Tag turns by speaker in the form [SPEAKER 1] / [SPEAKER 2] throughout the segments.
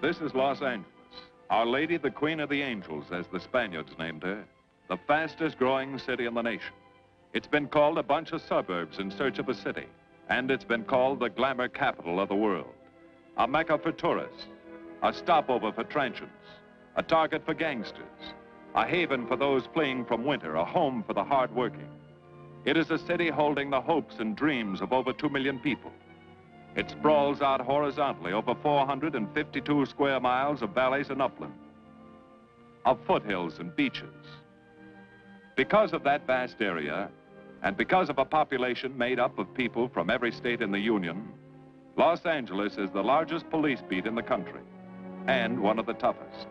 [SPEAKER 1] This is Los Angeles. Our Lady, the Queen of the Angels, as the Spaniards named her. The fastest growing city in the nation. It's been called a bunch of suburbs in search of a city. And it's been called the glamour capital of the world. A mecca for tourists. A stopover for transients. A target for gangsters. A haven for those fleeing from winter. A home for the hard-working. It is a city holding the hopes and dreams of over 2 million people. It sprawls out horizontally over 452 square miles of valleys and upland, of foothills and beaches. Because of that vast area, and because of a population made up of people from every state in the Union, Los Angeles is the largest police beat in the country, and one of the toughest.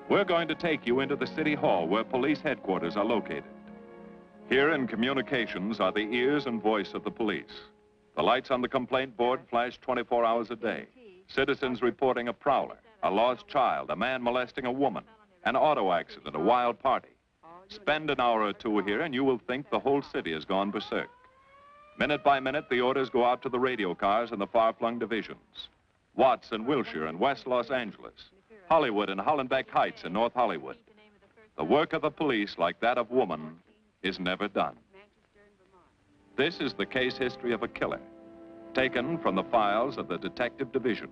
[SPEAKER 1] We're going to take you into the city hall where police headquarters are located. Here in communications are the ears and voice of the police. The lights on the complaint board flash 24 hours a day. Citizens reporting a prowler, a lost child, a man molesting a woman, an auto accident, a wild party. Spend an hour or two here and you will think the whole city has gone berserk. Minute by minute, the orders go out to the radio cars in the far-flung divisions. Watts and Wilshire and West Los Angeles. Hollywood and Hollenbeck Heights in North Hollywood. The work of the police, like that of woman, is never done. This is the case history of a killer, taken from the files of the Detective Division.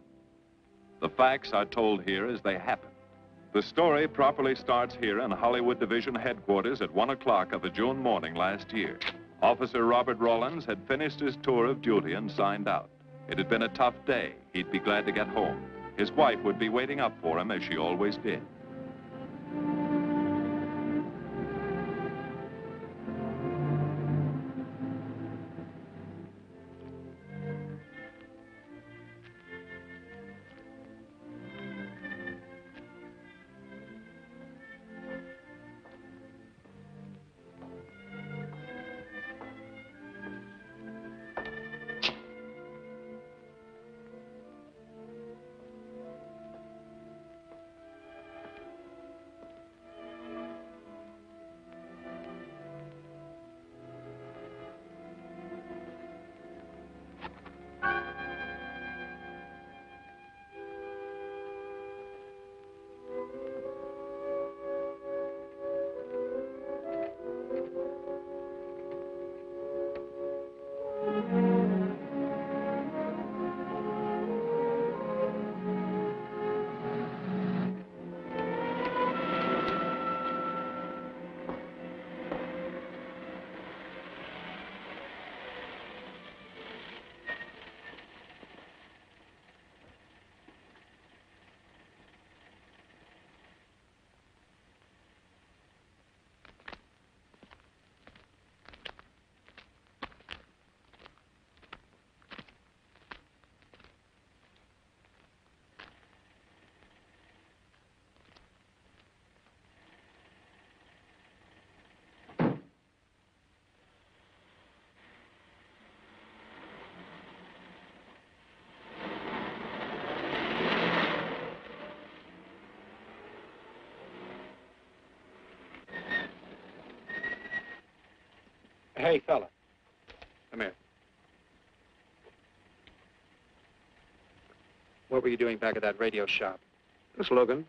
[SPEAKER 1] The facts are told here as they happen. The story properly starts here in Hollywood Division headquarters at 1 o'clock of a June morning last year. Officer Robert Rawlins had finished his tour of duty and signed out. It had been a tough day. He'd be glad to get home. His wife would be waiting up for him as she always did.
[SPEAKER 2] Hey, fella. Come here. What were you doing back at that radio shop?
[SPEAKER 3] Just looking.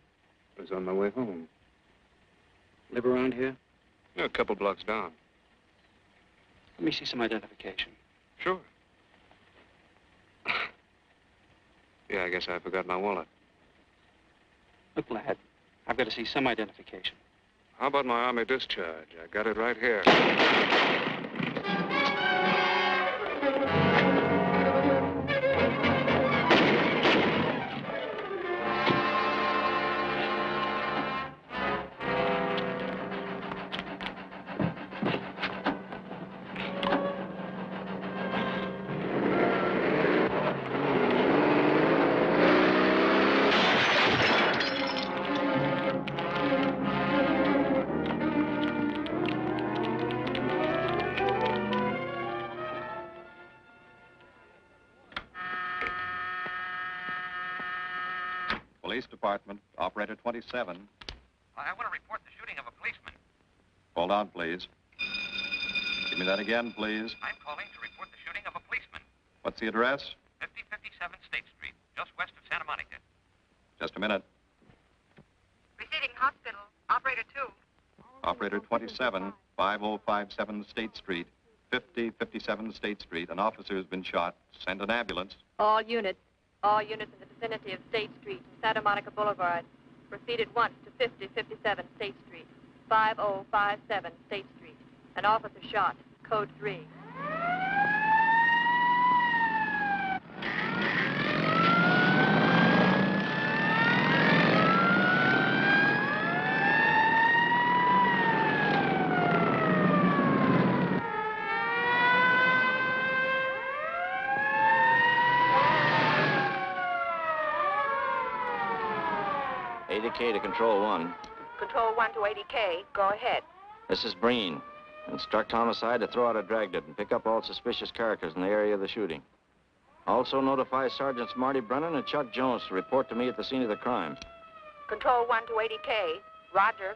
[SPEAKER 3] I was on my way home.
[SPEAKER 2] Live around here?
[SPEAKER 3] Yeah, a couple blocks down.
[SPEAKER 2] Let me see some identification.
[SPEAKER 3] Sure. Yeah, I guess I forgot my wallet.
[SPEAKER 2] Look, lad, I've got to see some identification.
[SPEAKER 3] How about my Army discharge? I got it right here.
[SPEAKER 4] Police Department, Operator 27.
[SPEAKER 5] I want to report the shooting of a policeman.
[SPEAKER 4] Hold on, please. Give me that again, please.
[SPEAKER 5] I'm calling to report the shooting of a policeman.
[SPEAKER 4] What's the address?
[SPEAKER 5] 5057 State Street, just west of Santa Monica.
[SPEAKER 4] Just a minute.
[SPEAKER 5] Receiving hospital. Operator 2.
[SPEAKER 4] Operator 27, 5057 State Street, 5057 State Street. An officer has been shot. Send an ambulance.
[SPEAKER 6] All units in the vicinity of State Street and Santa Monica Boulevard. Proceed at once to 5057 State Street, 5057 State Street. An officer shot. Code 3.
[SPEAKER 2] ADK to Control 1.
[SPEAKER 6] Control 1 to 80K. Go ahead.
[SPEAKER 2] This is Breen. Instruct homicide to throw out a dragnet and pick up all suspicious characters in the area of the shooting. Also notify Sergeants Marty Brennan and Chuck Jones to report to me at the scene of the crime.
[SPEAKER 6] Control 1 to 80K. Roger.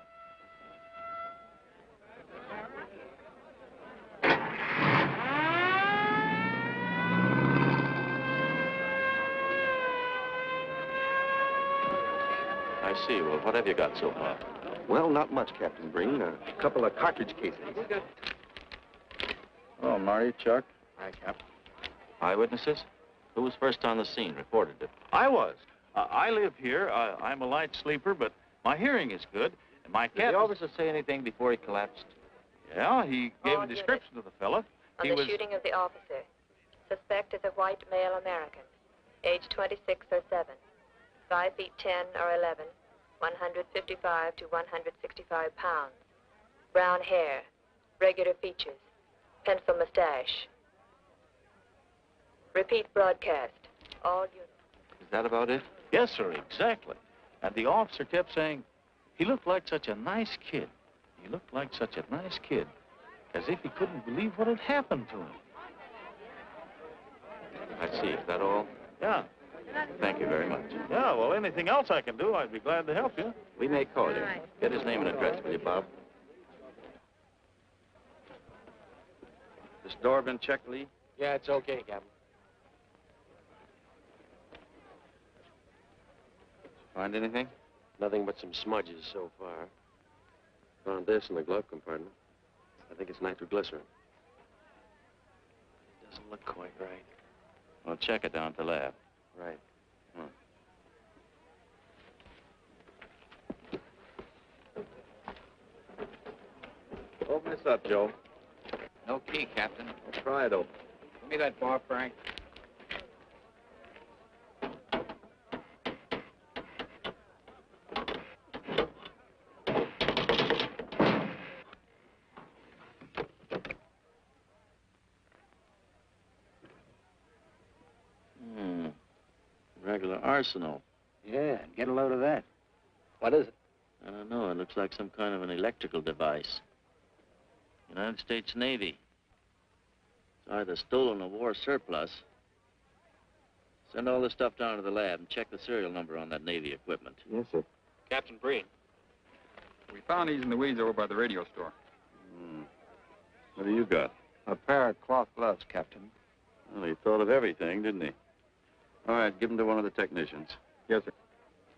[SPEAKER 2] I see. Well, what have you got so far?
[SPEAKER 7] Well, not much, Captain Breen. A couple of cartridge casings.
[SPEAKER 2] Oh, Marty, Chuck.
[SPEAKER 7] Hi, Cap.
[SPEAKER 2] Eyewitnesses? Who was first on the scene, reported it?
[SPEAKER 8] I was. I live here. I'm a light sleeper, but my hearing is good. And my
[SPEAKER 2] Did
[SPEAKER 8] cat...
[SPEAKER 2] the officer say anything before he collapsed?
[SPEAKER 8] Yeah, he gave
[SPEAKER 6] All
[SPEAKER 8] a description of the fella.
[SPEAKER 6] On the shooting of the officer. Suspect is a white male American. Age 26 or 7. 5 feet 10 or 11. 155 to 165 pounds. Brown hair. Regular features. Pencil mustache. Repeat broadcast. All units.
[SPEAKER 2] Is that about it?
[SPEAKER 8] Yes, sir, exactly. And the officer kept saying, he looked like such a nice kid. He looked like such a nice kid. As if he couldn't believe what had happened to him.
[SPEAKER 2] I see. Is that all?
[SPEAKER 8] Yeah.
[SPEAKER 2] Thank you very much.
[SPEAKER 8] Yeah, well, anything else I can do, I'd be glad to help you.
[SPEAKER 2] We may call you. Get his name and address, will you, Bob? This door been checked, Lee?
[SPEAKER 7] Yeah, it's okay, Captain.
[SPEAKER 2] Find anything?
[SPEAKER 7] Nothing but some smudges so far. Found this in the glove compartment. I think it's nitroglycerin.
[SPEAKER 2] Doesn't look quite right. Well, check it down at the lab.
[SPEAKER 7] Right.
[SPEAKER 2] Open this up, Joe.
[SPEAKER 5] No key, Captain.
[SPEAKER 2] Try it open.
[SPEAKER 5] Give me that bar, Frank.
[SPEAKER 2] Regular arsenal.
[SPEAKER 7] Yeah, get a load of that. What is it?
[SPEAKER 2] I don't know. It looks like some kind of an electrical device. United States Navy. It's either stolen or war surplus. Send all this stuff down to the lab and check the serial number on that Navy equipment.
[SPEAKER 7] Yes, sir.
[SPEAKER 3] Captain Breen.
[SPEAKER 9] We found these in the weeds over by the radio store.
[SPEAKER 4] What do you got?
[SPEAKER 7] A pair of cloth gloves, Captain.
[SPEAKER 4] Well, he thought of everything, didn't he? All right, give him to one of the technicians.
[SPEAKER 9] Yes, sir.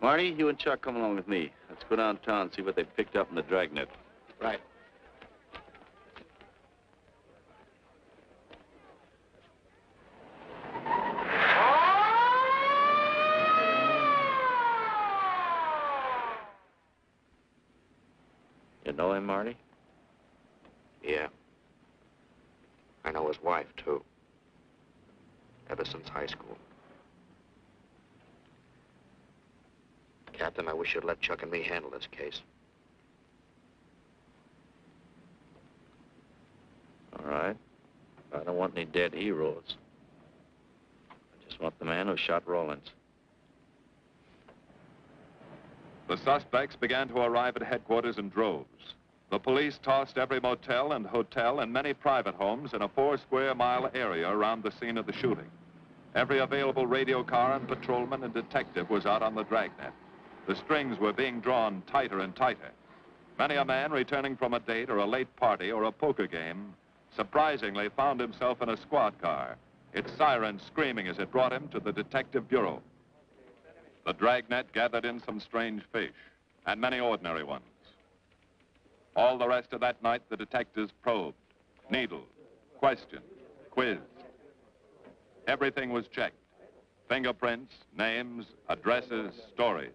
[SPEAKER 4] Marty, you and Chuck come along with me. Let's go downtown and see what they picked up in the dragnet.
[SPEAKER 7] Right.
[SPEAKER 2] You know him, Marty?
[SPEAKER 10] Yeah. I know his wife, too. Ever since high school. Captain, I wish you'd let Chuck and me handle this case.
[SPEAKER 2] All right. I don't want any dead heroes. I just want the man who shot Rollins.
[SPEAKER 1] The suspects began to arrive at headquarters in droves. The police tossed every motel and hotel and many private homes in a 4-square-mile area around the scene of the shooting. Every available radio car and patrolman and detective was out on the dragnet. The strings were being drawn tighter and tighter. Many a man returning from a date or a late party or a poker game surprisingly found himself in a squad car, its siren screaming as it brought him to the detective bureau. The dragnet gathered in some strange fish, and many ordinary ones. All the rest of that night, the detectives probed, needled, questioned, quizzed. Everything was checked. Fingerprints, names, addresses, stories.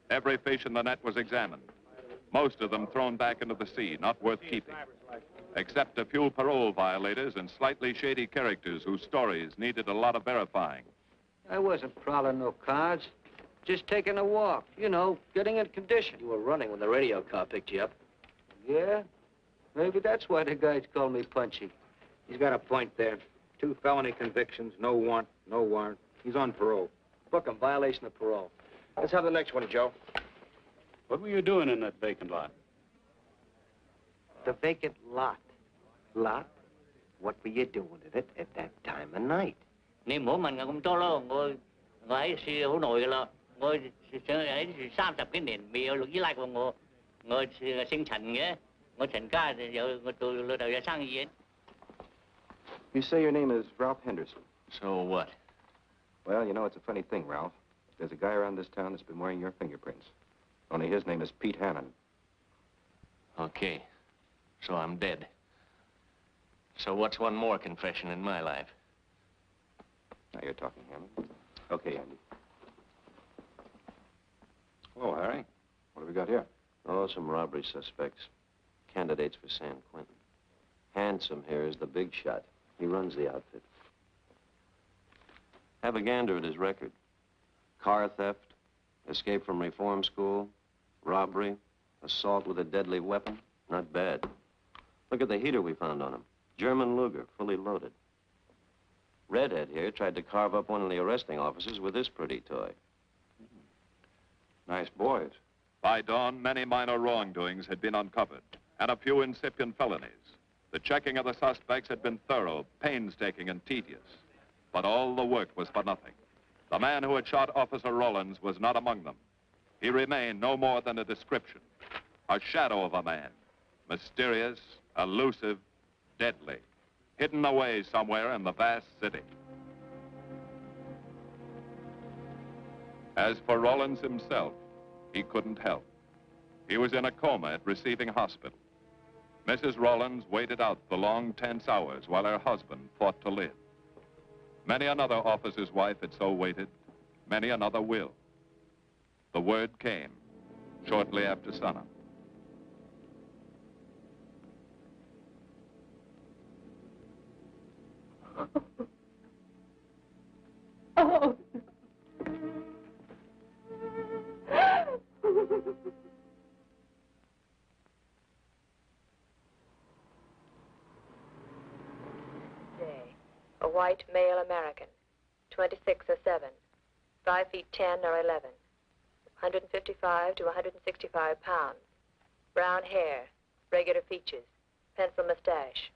[SPEAKER 1] Every fish in the net was examined. Most of them thrown back into the sea, not worth keeping. Except a few parole violators and slightly shady characters whose stories needed a lot of verifying.
[SPEAKER 11] I wasn't prowling no cards. Just taking a walk, you know, getting in condition.
[SPEAKER 7] You were running when the radio car picked you up.
[SPEAKER 11] Yeah? Maybe that's why the guys call me Punchy.
[SPEAKER 9] He's got a point there. 2 felony convictions, no warrant, no warrant. He's on parole.
[SPEAKER 7] Book him, violation of parole.
[SPEAKER 10] Let's have the next one, Joe.
[SPEAKER 12] What were you doing in that vacant lot?
[SPEAKER 11] The vacant lot. Lot? What were you doing in it at that time of night?
[SPEAKER 2] 你唔好問我咁多咯，我喺處好耐噶啦，我上喺處30幾年，未有律醫拉過我。我姓陳嘅，我陳家我做老豆有生意嘅。
[SPEAKER 4] You say your name is Ralph Henderson.
[SPEAKER 7] So what?
[SPEAKER 4] Well, you know, it's a funny thing, Ralph. There's a guy around this town that's been wearing your fingerprints. Only his name is Pete Hannon.
[SPEAKER 7] Okay. So I'm dead. So what's one more confession in my life?
[SPEAKER 4] Now you're talking, Hammond. Okay, Andy.
[SPEAKER 10] Hello, Harry.
[SPEAKER 4] What have we got here?
[SPEAKER 7] Oh, some robbery suspects. Candidates for San Quentin. Handsome here is the big shot. He runs the outfit. Have a gander at his record. Car theft, escape from reform school, robbery, assault with a deadly weapon. Not bad. Look at the heater we found on him. German Luger, fully loaded. Redhead here tried to carve up one of the arresting officers with this pretty toy.
[SPEAKER 4] Nice boys.
[SPEAKER 1] By dawn, many minor wrongdoings had been uncovered, and a few incipient felonies. The checking of the suspects had been thorough, painstaking, and tedious. But all the work was for nothing. The man who had shot Officer Rollins was not among them. He remained no more than a description, a shadow of a man, mysterious, elusive, deadly, hidden away somewhere in the vast city. As for Rollins himself, he couldn't help. He was in a coma at receiving hospital. Mrs. Rollins waited out the long, tense hours while her husband fought to live. Many another officer's wife had so waited. Many another will. The word came shortly after sunup.
[SPEAKER 6] Oh. A white male American, 26 or 7, 5 feet 10 or 11, 155 to 165 pounds, brown hair, regular features, pencil mustache.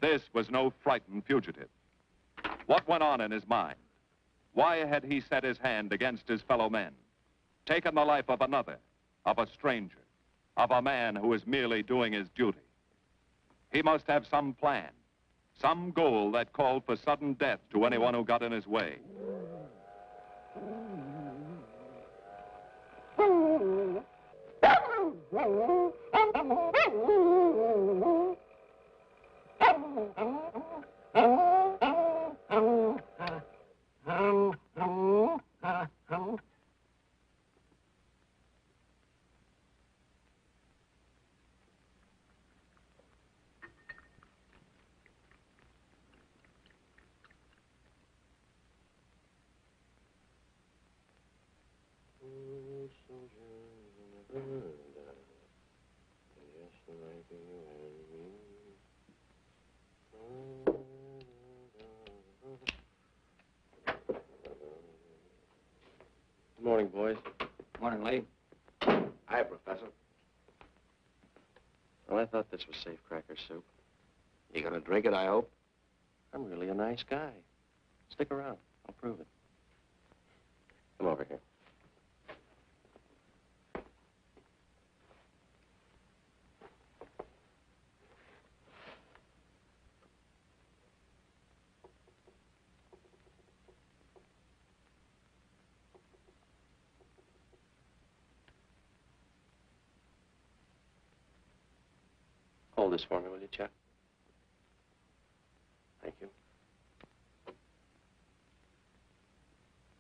[SPEAKER 1] This was no frightened fugitive. What went on in his mind? Why had he set his hand against his fellow men, taken the life of another, of a stranger, of a man who was merely doing his duty? He must have some plan, some goal that called for sudden death to anyone who got in his way.
[SPEAKER 7] Good morning, boys.
[SPEAKER 9] Morning, Lee.
[SPEAKER 10] Hi, Professor.
[SPEAKER 7] Well, I thought this was safe cracker soup.
[SPEAKER 10] You gonna drink it, I hope?
[SPEAKER 7] I'm really a nice guy. Stick around. I'll prove it. Come over here. Hold this for me, will you, Chuck? Thank you.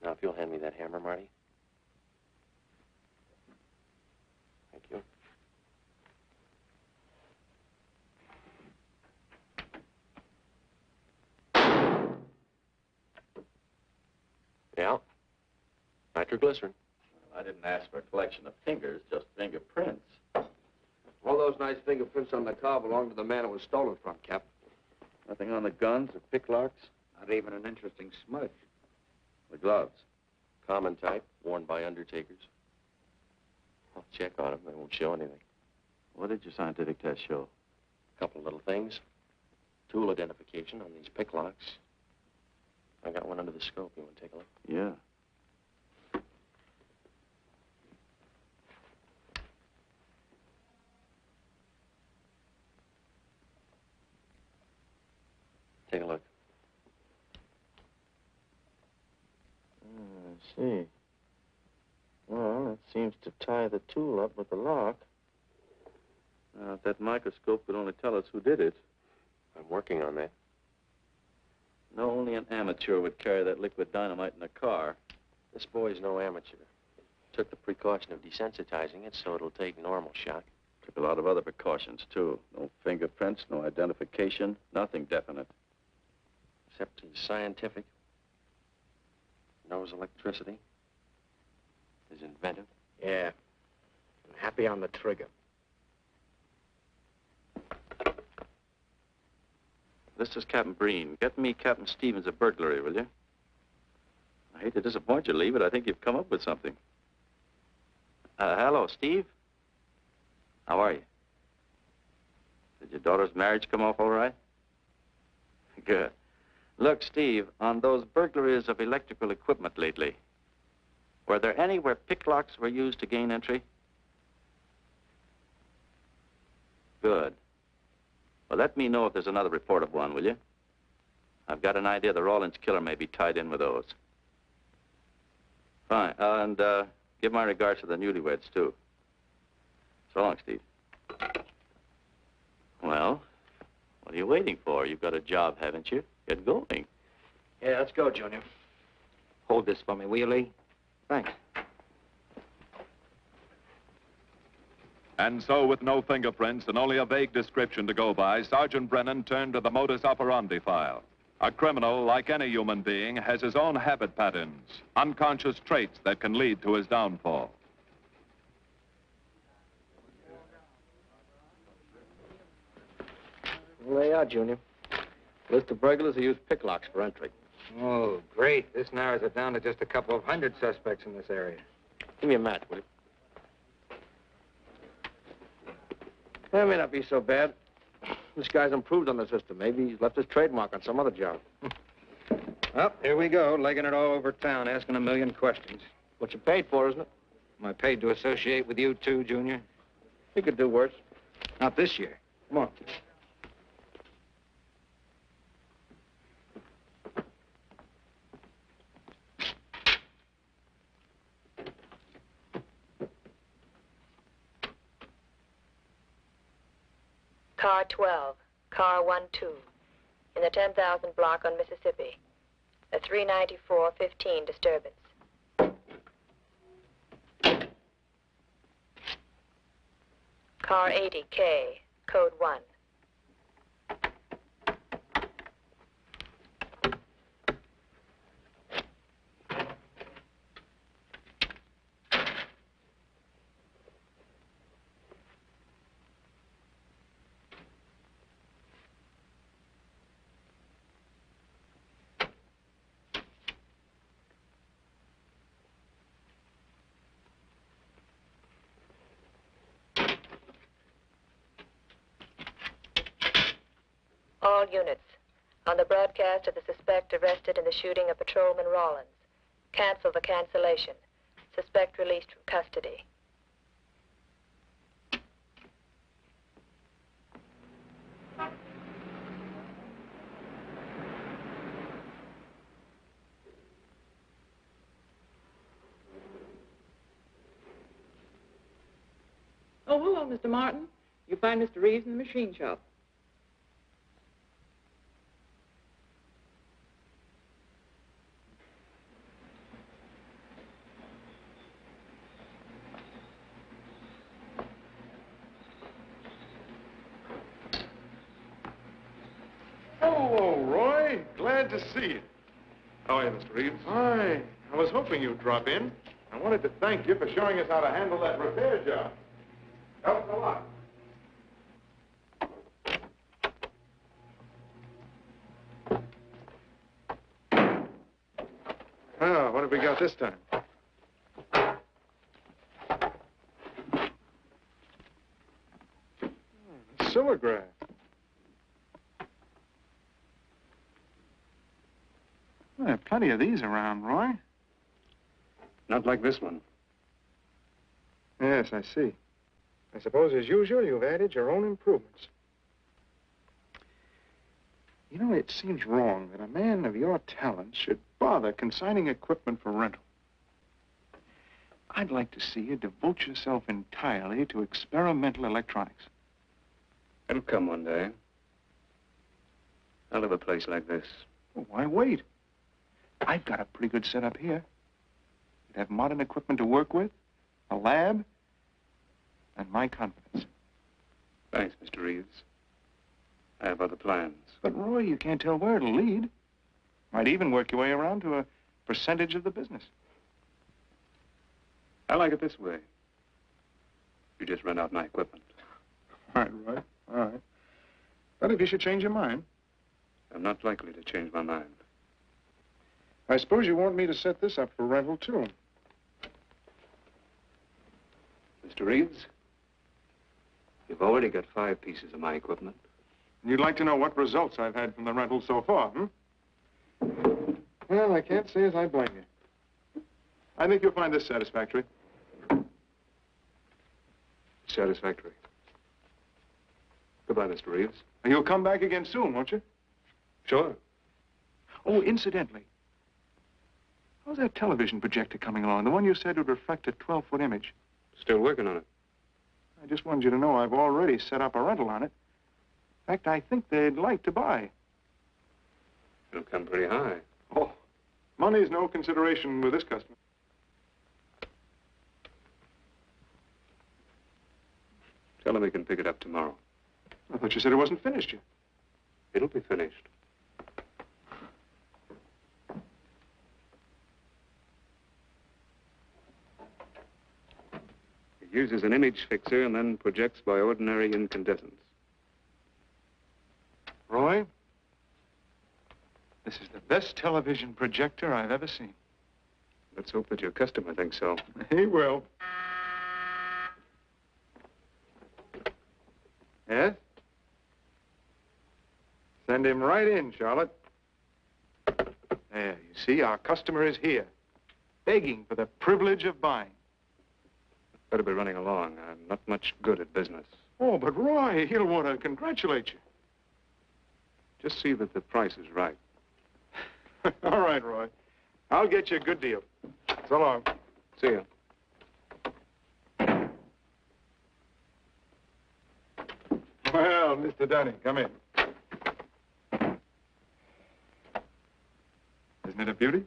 [SPEAKER 7] Now, if you'll hand me that hammer, Marty. Thank you. Yeah. Nitroglycerin.
[SPEAKER 8] I didn't ask for a collection of fingers, just fingerprints.
[SPEAKER 10] All those nice fingerprints on the car belong to the man it was stolen from, Cap.
[SPEAKER 8] Nothing on the guns or picklocks?
[SPEAKER 9] Not even an interesting smudge.
[SPEAKER 8] The gloves?
[SPEAKER 7] Common type, worn by undertakers. I'll check on them. They won't show anything.
[SPEAKER 8] What did your scientific test show?
[SPEAKER 7] A couple of little things. Tool identification on these picklocks. I got one under the scope. You want to take a look?
[SPEAKER 8] Yeah.
[SPEAKER 7] Take a look. I see. Well, it seems to tie the tool up with the lock.
[SPEAKER 8] Now, if that microscope could only tell us who did it.
[SPEAKER 7] I'm working on that.
[SPEAKER 8] No, only an amateur would carry that liquid dynamite in a car.
[SPEAKER 7] This boy's no amateur. Took the precaution of desensitizing it so it'll take normal shock.
[SPEAKER 8] Took a lot of other precautions, too. No fingerprints, no identification, nothing definite.
[SPEAKER 7] Except he's scientific. Knows electricity. Is inventive.
[SPEAKER 10] Yeah. I'm happy on the trigger.
[SPEAKER 8] This is Captain Breen. Get me Captain Stevens a burglary, will you? I hate to disappoint you, Lee, but I think you've come up with something. Hello, Steve. How are you? Did your daughter's marriage come off all right? Good. Look, Steve, on those burglaries of electrical equipment lately, were there any where picklocks were used to gain entry? Good. Well, let me know if there's another report of one, will you? I've got an idea the Rawlins killer may be tied in with those. Fine. And give my regards to the newlyweds, too. So long, Steve. Well, what are you waiting for? You've got a job, haven't you? Get going.
[SPEAKER 10] Yeah, let's go, Junior. Hold this for me, will you, Lee? Thanks.
[SPEAKER 1] And so, with no fingerprints and only a vague description to go by, Sergeant Brennan turned to the modus operandi file. A criminal, like any human being, has his own habit patterns, unconscious traits that can lead to his downfall.
[SPEAKER 10] Well, there you are, Junior. List of burglars who use picklocks for entry.
[SPEAKER 9] Oh, great. This narrows it down to just a couple of hundred suspects in this area.
[SPEAKER 10] Give me a match, will you? That may not be so bad. This guy's improved on the system. Maybe he's left his trademark on some other job.
[SPEAKER 9] Well, here we go, legging it all over town, asking a million questions.
[SPEAKER 10] What you paid for, isn't it?
[SPEAKER 9] Am I paid to associate with you, too, Junior?
[SPEAKER 10] You could do worse.
[SPEAKER 9] Not this year. Come on.
[SPEAKER 6] Car 12, car 12, in the 10,000 block on Mississippi. A 394-15 disturbance. Car 80K, code 1. All units, on the broadcast of the suspect arrested in the shooting of Patrolman Rawlins. Cancel the cancellation. Suspect released from custody.
[SPEAKER 13] Oh, hello, Mr. Martin. You find Mr. Reeves in the machine shop.
[SPEAKER 14] Hello, Roy. Glad to see you.
[SPEAKER 3] How are you, Mr. Reeves?
[SPEAKER 14] Hi. I was hoping you'd drop in. I wanted to thank you for showing us how to handle that repair job. Helped a lot. Oh, what have we got this time? Silograph. Well, there are plenty of these around, Roy.
[SPEAKER 3] Not like this one.
[SPEAKER 14] Yes, I see. I suppose, as usual, you've added your own improvements. You know, it seems wrong that a man of your talent should bother consigning equipment for rental. I'd like to see you devote yourself entirely to experimental electronics.
[SPEAKER 3] It'll come one day. I'll have a place like this.
[SPEAKER 14] Well, why wait? I've got a pretty good setup here. You'd have modern equipment to work with, a lab, and my confidence.
[SPEAKER 3] Thanks, Mr. Reeves. I have other plans.
[SPEAKER 14] But, Roy, you can't tell where it'll lead. Might even work your way around to a percentage of the business.
[SPEAKER 3] I like it this way. You just rent out my equipment.
[SPEAKER 14] All right, Roy. All right. But if you should change your mind...
[SPEAKER 3] I'm not likely to change my mind.
[SPEAKER 14] I suppose you want me to set this up for rental, too.
[SPEAKER 3] Mr. Reeves, you've already got 5 pieces of my equipment.
[SPEAKER 14] You'd like to know what results I've had from the rental so far, Well, I can't say as I blame you. I think you'll find this satisfactory.
[SPEAKER 3] Satisfactory. Goodbye, Mr. Reeves.
[SPEAKER 14] And you'll come back again soon, won't you?
[SPEAKER 3] Sure.
[SPEAKER 14] Oh, incidentally, how's that television projector coming along? The one you said would reflect a 12-foot image.
[SPEAKER 3] Still working on it.
[SPEAKER 14] I just wanted you to know I've already set up a rental on it. In fact, I think they'd like to buy.
[SPEAKER 3] It'll come pretty high.
[SPEAKER 14] Oh, money's no consideration with this customer.
[SPEAKER 3] Tell him he can pick it up tomorrow.
[SPEAKER 14] I thought you said it wasn't finished yet.
[SPEAKER 3] It'll be finished. It uses an image fixer and then projects by ordinary incandescents.
[SPEAKER 14] Roy, this is the best television projector I've ever seen.
[SPEAKER 3] Let's hope that your customer thinks so.
[SPEAKER 14] He will. Yes? Send him right in, Charlotte. There, you see, our customer is here, begging for the privilege of buying.
[SPEAKER 3] Better be running along. I'm not much good at business.
[SPEAKER 14] Oh, but Roy, he'll want to congratulate you.
[SPEAKER 3] Just see that the price is right.
[SPEAKER 14] All right, Roy. I'll get you a good deal. So long.
[SPEAKER 3] See you.
[SPEAKER 14] Well, Mr. Dunning, come in. Isn't it a beauty?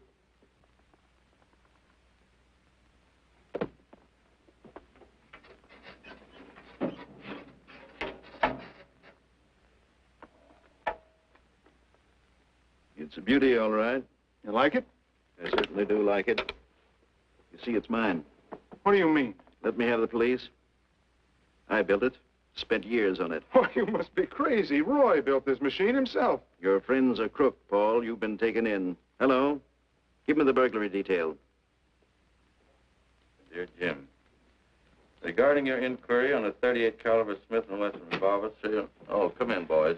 [SPEAKER 15] It's a beauty, all right.
[SPEAKER 14] You like it?
[SPEAKER 15] I certainly do like it. You see, it's mine.
[SPEAKER 14] What do you mean?
[SPEAKER 15] Let me have the police. I built it. Spent years on it.
[SPEAKER 14] Oh, you must be crazy. Roy built this machine himself.
[SPEAKER 15] Your friend's a crook, Paul. You've been taken in. Hello? Give me the burglary detail.
[SPEAKER 8] Dear Jim, regarding your inquiry on a .38 caliber Smith & Wesson revolver, serial... Oh, come in, boys.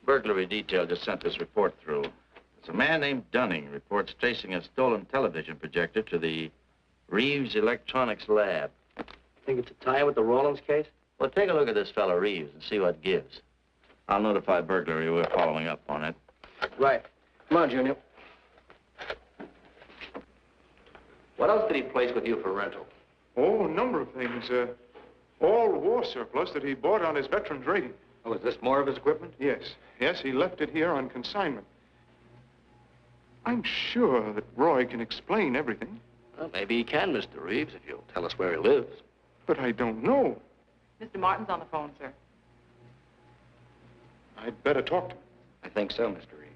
[SPEAKER 8] Burglary detail just sent this report through. It's a man named Dunning reports tracing a stolen television projector to the Reeves Electronics Lab.
[SPEAKER 10] Think it's a tie with the Rawlins case?
[SPEAKER 8] Well, take a look at this fellow Reeves and see what gives. I'll notify burglary we're following up on it.
[SPEAKER 10] Right. Come on, Junior. What else did he place with you for rental?
[SPEAKER 14] Oh, a number of things. All war surplus that he bought on his veterans rating.
[SPEAKER 9] Oh, is this more of his equipment?
[SPEAKER 14] Yes. Yes, he left it here on consignment. I'm sure that Roy can explain everything.
[SPEAKER 10] Well, maybe he can, Mr. Reeves, if you'll tell us where he lives.
[SPEAKER 14] But I don't know.
[SPEAKER 13] Mr. Martin's on the phone, sir.
[SPEAKER 14] I'd better talk to him.
[SPEAKER 9] I think so, Mr. Reeves.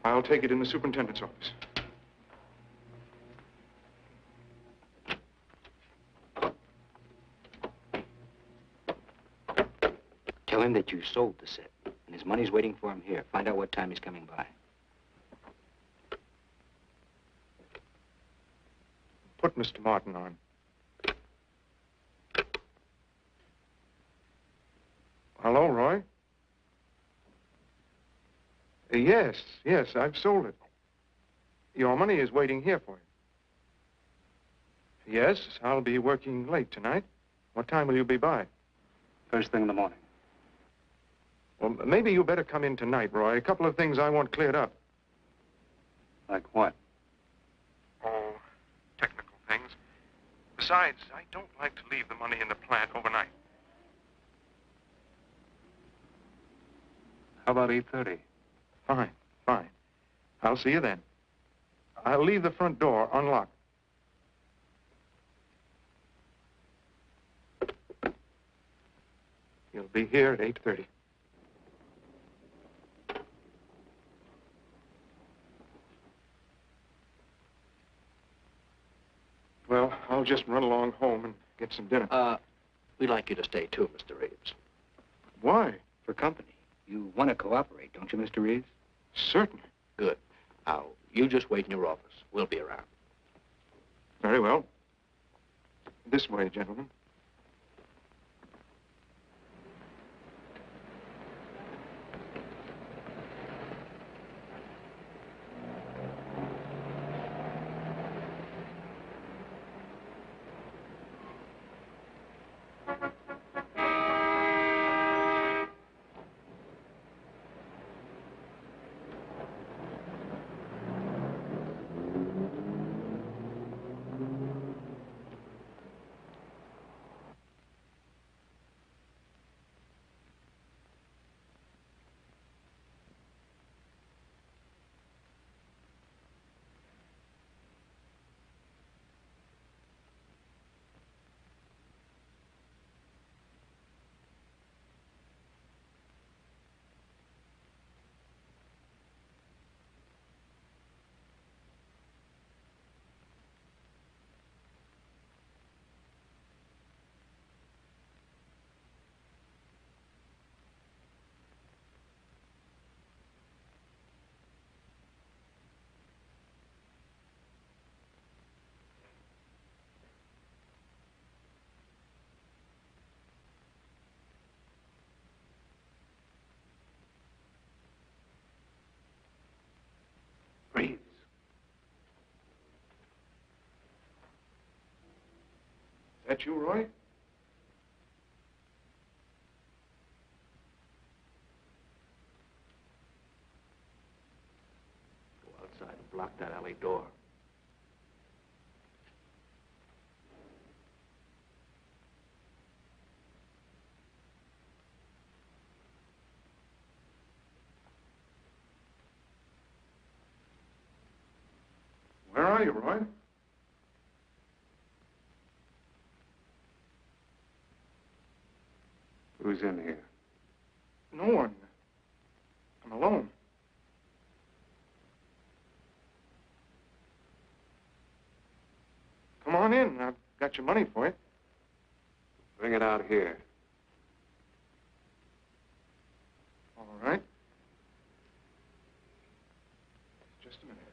[SPEAKER 14] I'll take it in the superintendent's office.
[SPEAKER 9] Tell him that you sold the set, and his money's waiting for him here. Find out what time he's coming by.
[SPEAKER 14] Put Mr. Martin on. Hello, Roy? Yes, I've sold it. Your money is waiting here for you. Yes, I'll be working late tonight. What time will you be by?
[SPEAKER 12] First thing in the morning.
[SPEAKER 14] Well, maybe you better come in tonight, Roy. A couple of things I want cleared up.
[SPEAKER 12] Like what?
[SPEAKER 14] Oh, technical things. Besides, I don't like to leave the money in the plant overnight.
[SPEAKER 12] How about 8:30?
[SPEAKER 14] Fine. I'll see you then. I'll leave the front door unlocked. You'll be here at 8:30. Well, I'll just run along home and get some dinner.
[SPEAKER 10] We'd like you to stay too, Mr. Reeves.
[SPEAKER 14] Why?
[SPEAKER 9] For company. You want to cooperate, don't you, Mr. Reeves?
[SPEAKER 14] Certainly.
[SPEAKER 10] Good. Now, you just wait in your office. We'll be around.
[SPEAKER 14] Very well. This way, gentlemen. Reeves. That you, Roy?
[SPEAKER 10] Go outside and block that alley door.
[SPEAKER 14] Where are you, Roy?
[SPEAKER 3] Who's in here?
[SPEAKER 14] No one. I'm alone. Come on in. I've got your money for you.
[SPEAKER 3] Bring it out here.
[SPEAKER 14] All right. Just a minute.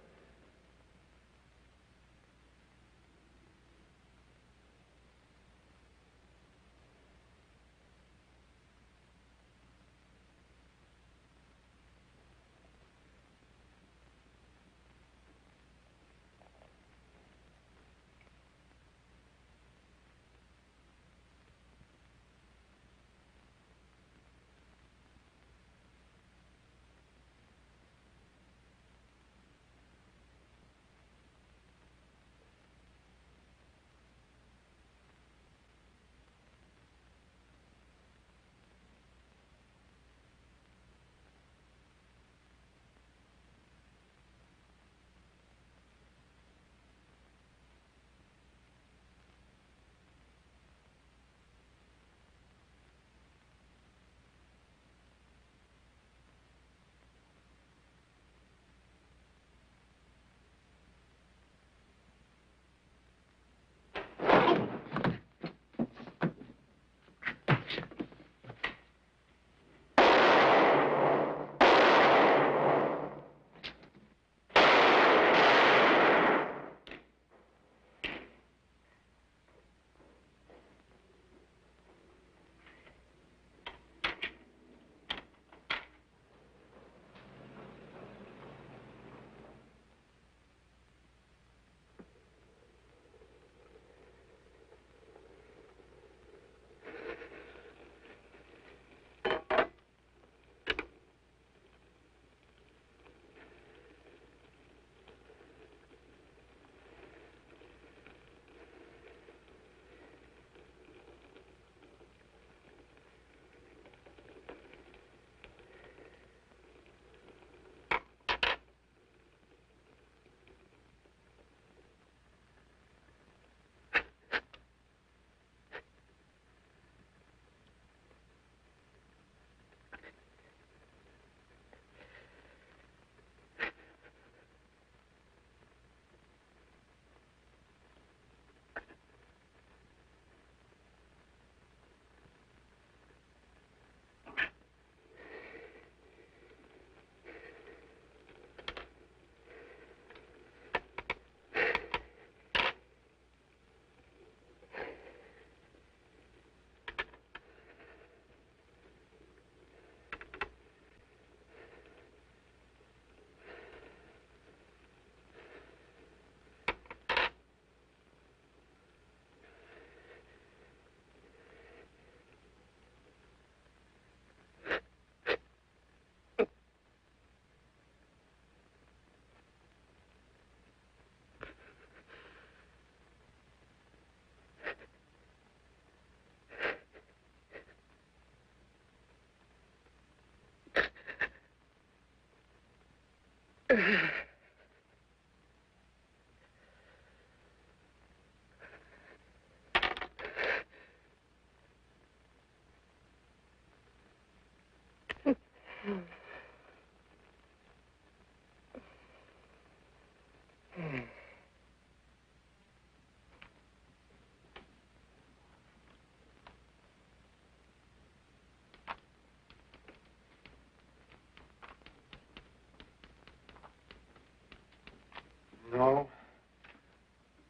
[SPEAKER 14] No.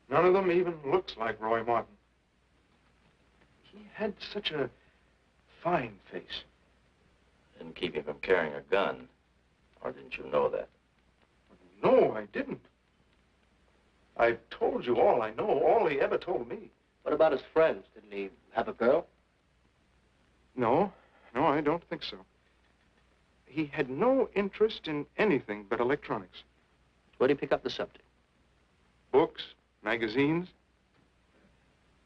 [SPEAKER 14] None of them even looks like Roy Martin. He had such a fine face.
[SPEAKER 2] Didn't keep him from carrying a gun. Or didn't you know that?
[SPEAKER 14] No, I didn't. I told you all I know, all he ever told me.
[SPEAKER 11] What about his friends? Didn't he have a girl?
[SPEAKER 14] No, I don't think so. He had no interest in anything but electronics.
[SPEAKER 11] Where'd he pick up the subject?
[SPEAKER 14] Books, magazines.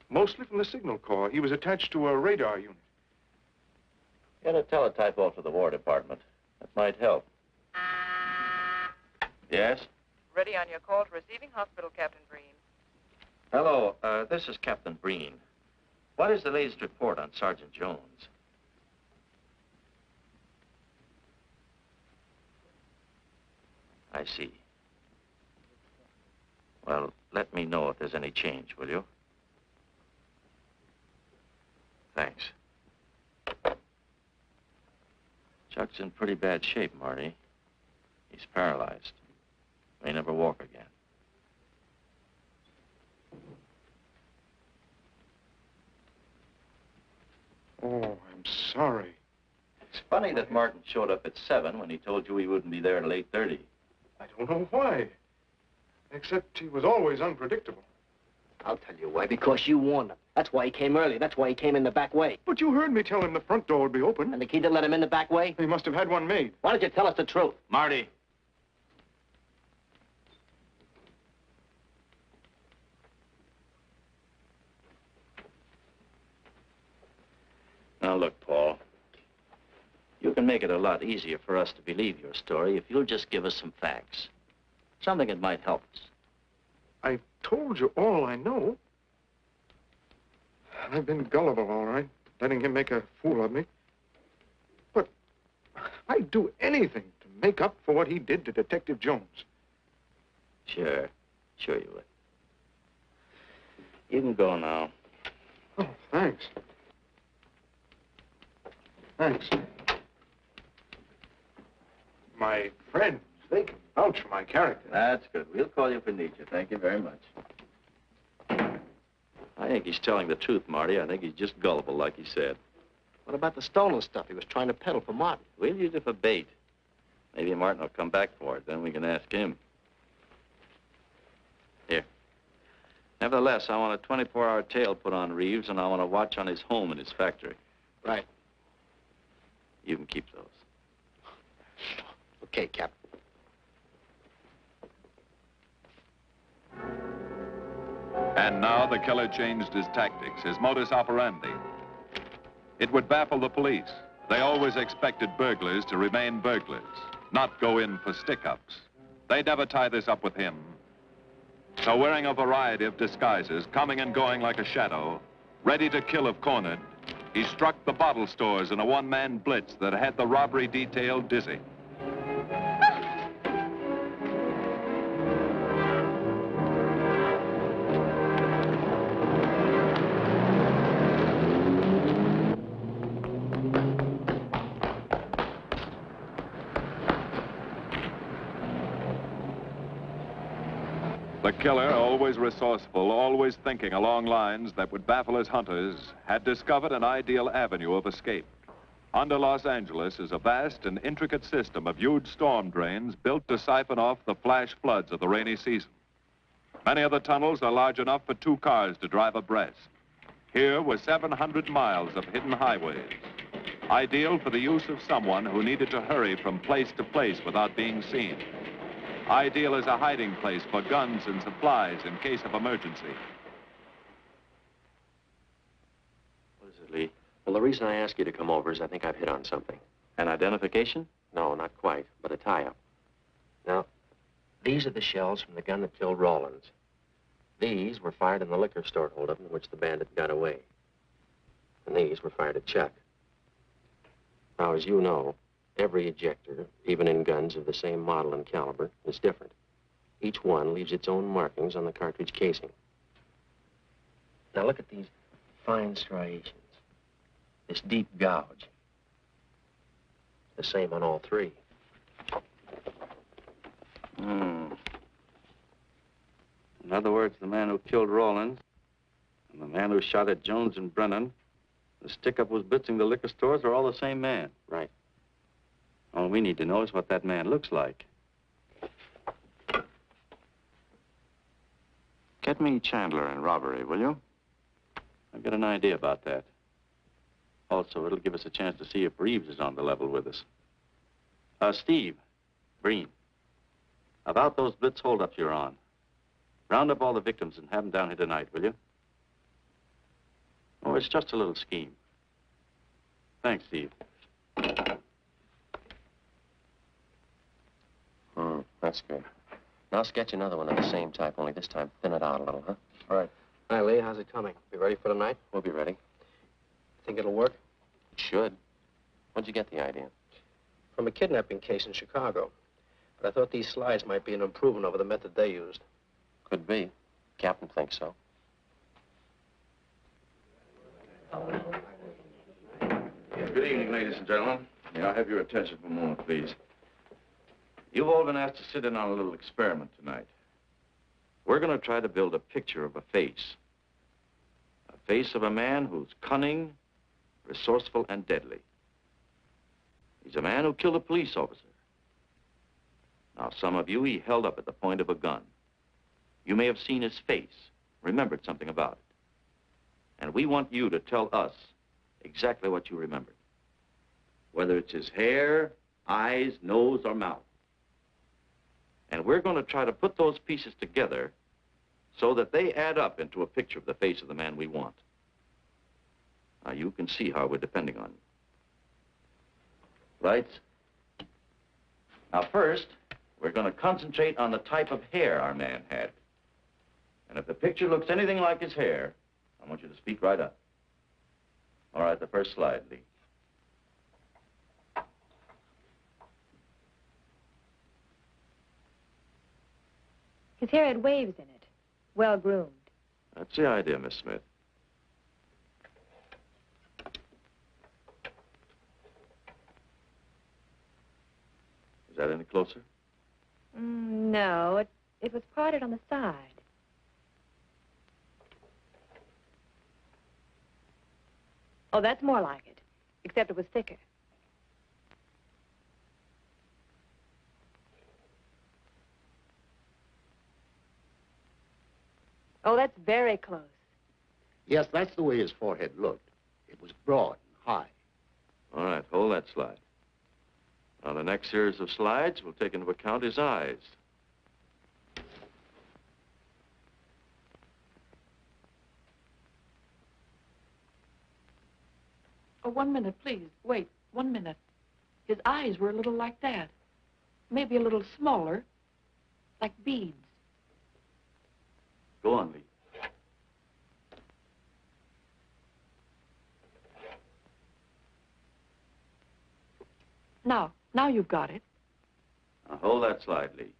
[SPEAKER 14] Mostly from the Signal Corps. He was attached to a radar unit.
[SPEAKER 2] Get a teletype off to the War Department. That might help. Yes?
[SPEAKER 13] Ready on your call to receiving hospital, Captain Breen.
[SPEAKER 2] Hello, this is Captain Breen. What is the latest report on Sergeant Jones? I see. Well, let me know if there's any change, will you? Thanks. Chuck's in pretty bad shape, Marty. He's paralyzed. May never walk again.
[SPEAKER 14] Oh, I'm sorry.
[SPEAKER 2] It's funny that Martin showed up at 7 when he told you he wouldn't be there until 8:30.
[SPEAKER 14] I don't know why. Except he was always unpredictable.
[SPEAKER 11] I'll tell you why. Because you warned him. That's why he came early. That's why he came in the back way.
[SPEAKER 14] But you heard me tell him the front door would be open.
[SPEAKER 11] And the key didn't let him in the back way?
[SPEAKER 14] He must have had one made.
[SPEAKER 11] Why don't you tell us the truth?
[SPEAKER 2] Marty. Now, look, Paul. You can make it a lot easier for us to believe your story if you'll just give us some facts. Something that might help us.
[SPEAKER 14] I told you all I know. I've been gullible, all right, letting him make a fool of me. But I'd do anything to make up for what he did to Detective Jones.
[SPEAKER 2] Sure you would. You can go now.
[SPEAKER 14] Oh, thanks. Thanks. My friends, they can vouch for my character.
[SPEAKER 2] That's good. We'll call you if we need you. Thank you very much. I think he's telling the truth, Marty. I think he's just gullible, like he said.
[SPEAKER 11] What about the stolen stuff he was trying to peddle for Martin?
[SPEAKER 2] We'll use it for bait. Maybe Martin will come back for it. Then we can ask him. Here. Nevertheless, I want a 24-hour tail put on Reeves, and I want a watch on his home and his factory.
[SPEAKER 11] Right.
[SPEAKER 2] You can keep those.
[SPEAKER 11] Okay, Captain.
[SPEAKER 1] And now the killer changed his tactics, his modus operandi. It would baffle the police. They always expected burglars to remain burglars, not go in for stick-ups. They'd never tie this up with him. So wearing a variety of disguises, coming and going like a shadow, ready to kill if cornered, he struck the bottle stores in a one-man blitz that had the robbery detail dizzy. The killer, always resourceful, always thinking along lines that would baffle his hunters, had discovered an ideal avenue of escape. Under Los Angeles is a vast and intricate system of huge storm drains built to siphon off the flash floods of the rainy season. Many of the tunnels are large enough for 2 cars to drive abreast. Here were 700 miles of hidden highways, ideal for the use of someone who needed to hurry from place to place without being seen. Ideal as a hiding place for guns and supplies in case of emergency.
[SPEAKER 2] What is it, Lee?
[SPEAKER 7] Well, the reason I ask you to come over is I think I've hit on something.
[SPEAKER 2] An identification?
[SPEAKER 7] No, not quite, but a tie-up. Now, these are the shells from the gun that killed Rawlins. These were fired in the liquor store holdup in which the bandit got away. And these were fired at Chuck. Now, as you know, every ejector, even in guns of the same model and caliber, is different. Each one leaves its own markings on the cartridge casing. Now look at these fine striations. This deep gouge. The same on all 3.
[SPEAKER 8] In other words, the man who killed Rawlins and the man who shot at Jones and Brennan, the stick-up who's blitzing the liquor stores are all the same man.
[SPEAKER 7] Right.
[SPEAKER 8] All we need to know is what that man looks like.
[SPEAKER 4] Get me Chandler in robbery, will you?
[SPEAKER 8] I've got an idea about that. Also, it'll give us a chance to see if Reeves is on the level with us. Steve, Breen, about those blitz holdups you're on. Round up all the victims and have them down here tonight, will you? Oh, it's just a little scheme. Thanks, Steve.
[SPEAKER 7] That's good. Now sketch another one of the same type, only this time thin it out a little, huh?
[SPEAKER 10] All right. Hi, Lee. How's it coming? Be ready for tonight?
[SPEAKER 7] We'll be ready.
[SPEAKER 10] Think it'll work?
[SPEAKER 7] It should. Where'd you get the idea?
[SPEAKER 10] From a kidnapping case in Chicago. But I thought these slides might be an improvement over the method they used.
[SPEAKER 7] Could be. Captain thinks so.
[SPEAKER 15] Good evening, ladies and gentlemen. May I have your attention for a moment, please? You've all been asked to sit in on a little experiment tonight. We're going to try to build a picture of a face. A face of a man who's cunning, resourceful, and deadly. He's a man who killed a police officer. Now, some of you he held up at the point of a gun. You may have seen his face, remembered something about it. And we want you to tell us exactly what you remembered. Whether it's his hair, eyes, nose, or mouth. And we're going to try to put those pieces together so that they add up into a picture of the face of the man we want. Now, you can see how we're depending on you. Lights? Now, first, we're going to concentrate on the type of hair our man had. And if the picture looks anything like his hair, I want you to speak right up. All right, the first slide, Lee.
[SPEAKER 6] His hair had waves in it, well-groomed.
[SPEAKER 15] That's the idea, Miss Smith. Is that any closer?
[SPEAKER 6] No, it was parted on the side. Oh, that's more like it, except it was thicker. Oh, that's very close.
[SPEAKER 11] Yes, that's the way his forehead looked. It was broad and high.
[SPEAKER 15] All right, hold that slide. Now, the next series of slides will take into account his eyes.
[SPEAKER 13] Oh, 1 minute, please. Wait, 1 minute. His eyes were a little like that. Maybe a little smaller, like beads.
[SPEAKER 15] Go on, Lee.
[SPEAKER 13] Now you've got it.
[SPEAKER 15] Now, hold that slide, Lee.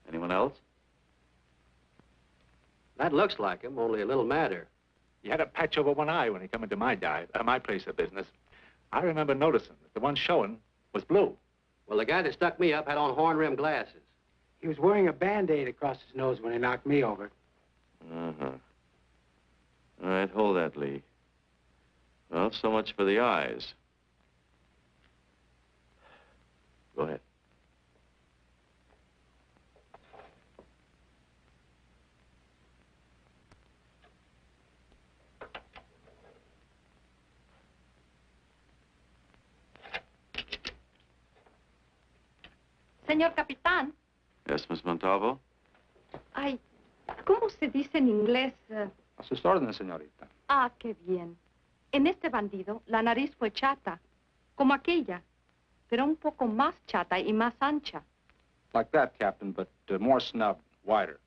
[SPEAKER 15] Anyone else?
[SPEAKER 10] That looks like him, only a little madder.
[SPEAKER 12] He had a patch over one eye when he come into my my place of business. I remember noticing that the one showing was blue.
[SPEAKER 10] Well, the guy that stuck me up had on horn-rimmed glasses.
[SPEAKER 5] He was wearing a Band-Aid across his nose when he knocked me over.
[SPEAKER 15] Uh-huh. All right, hold that, Lee. Well, so much for the eyes. Go ahead.
[SPEAKER 16] Señor Capitán.
[SPEAKER 15] Yes, Miss Montalvo?
[SPEAKER 16] Ay, ¿cómo se dice en inglés?
[SPEAKER 12] A sus órdenes, señorita.
[SPEAKER 16] Ah, qué bien. En este bandido, la nariz fue chata, como aquella, pero un poco más chata y más ancha.
[SPEAKER 12] Like that, Captain, but more snubbed, wider.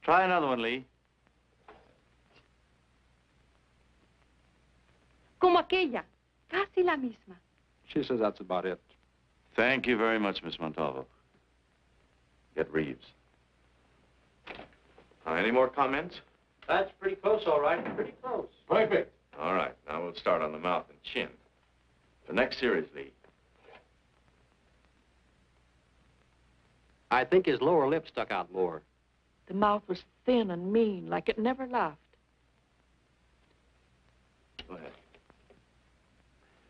[SPEAKER 15] Try another one, Lee.
[SPEAKER 16] Como aquella, casi la misma.
[SPEAKER 12] She says that's about it.
[SPEAKER 15] Thank you very much, Miss Montalvo. Get Reeves. Any more comments?
[SPEAKER 10] That's pretty close, all right. Pretty close.
[SPEAKER 15] Perfect. All right, now we'll start on the mouth and chin. The next series, Lee.
[SPEAKER 10] I think his lower lip stuck out more.
[SPEAKER 13] The mouth was thin and mean, like it never laughed.
[SPEAKER 7] Go ahead.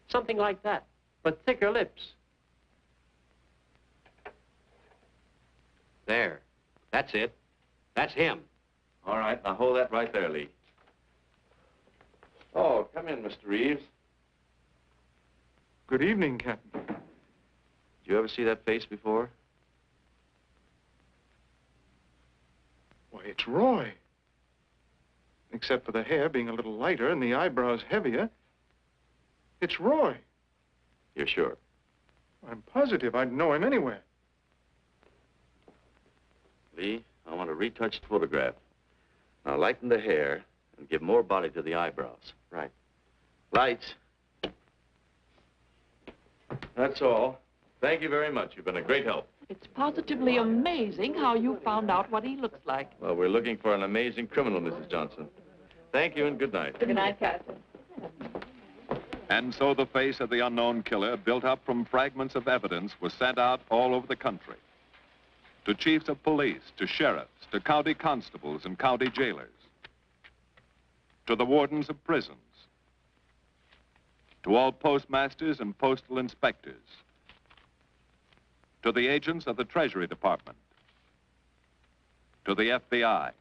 [SPEAKER 11] Something like that, but thicker lips.
[SPEAKER 7] There. That's it. That's him.
[SPEAKER 15] All right, now hold that right there, Lee. Oh, come in, Mr. Reeves.
[SPEAKER 14] Good evening, Captain.
[SPEAKER 15] Did you ever see that face before?
[SPEAKER 14] Why, it's Roy. Except for the hair being a little lighter and the eyebrows heavier. It's Roy.
[SPEAKER 15] You're sure?
[SPEAKER 14] I'm positive I'd know him anywhere.
[SPEAKER 15] Lee, I want a retouched photograph. Now lighten the hair and give more body to the eyebrows.
[SPEAKER 7] Right.
[SPEAKER 15] Lights. That's all. Thank you very much. You've been a great help.
[SPEAKER 13] It's positively amazing how you found out what he looks like.
[SPEAKER 15] Well, we're looking for an amazing criminal, Mrs. Johnson. Thank you and good night.
[SPEAKER 13] Good night, Captain.
[SPEAKER 1] And so the face of the unknown killer, built up from fragments of evidence, was sent out all over the country. To chiefs of police, to sheriffs, to county constables and county jailers, to the wardens of prisons, to all postmasters and postal inspectors, to the agents of the Treasury Department, to the FBI.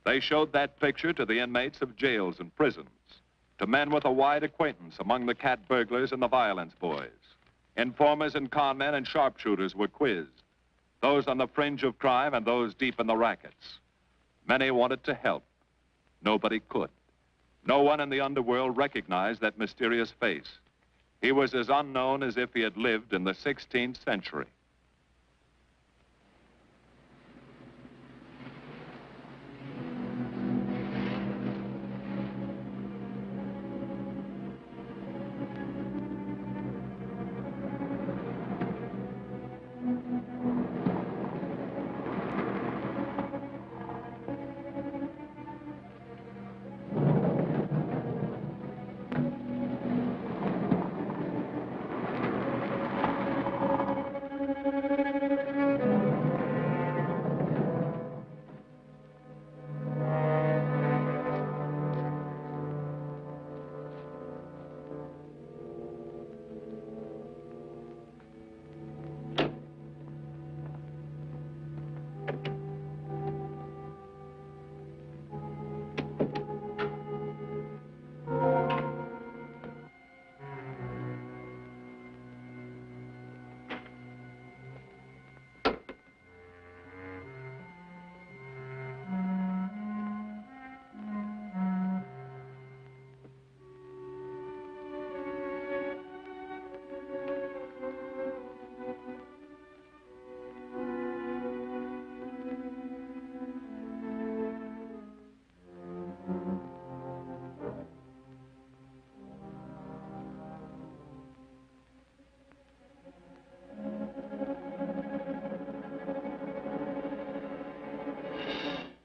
[SPEAKER 1] They showed that picture to the inmates of jails and prisons, to men with a wide acquaintance among the cat burglars and the violence boys. Informers and con men and sharpshooters were quizzed, those on the fringe of crime and those deep in the rackets. Many wanted to help. Nobody could. No one in the underworld recognized that mysterious face. He was as unknown as if he had lived in the 16th century.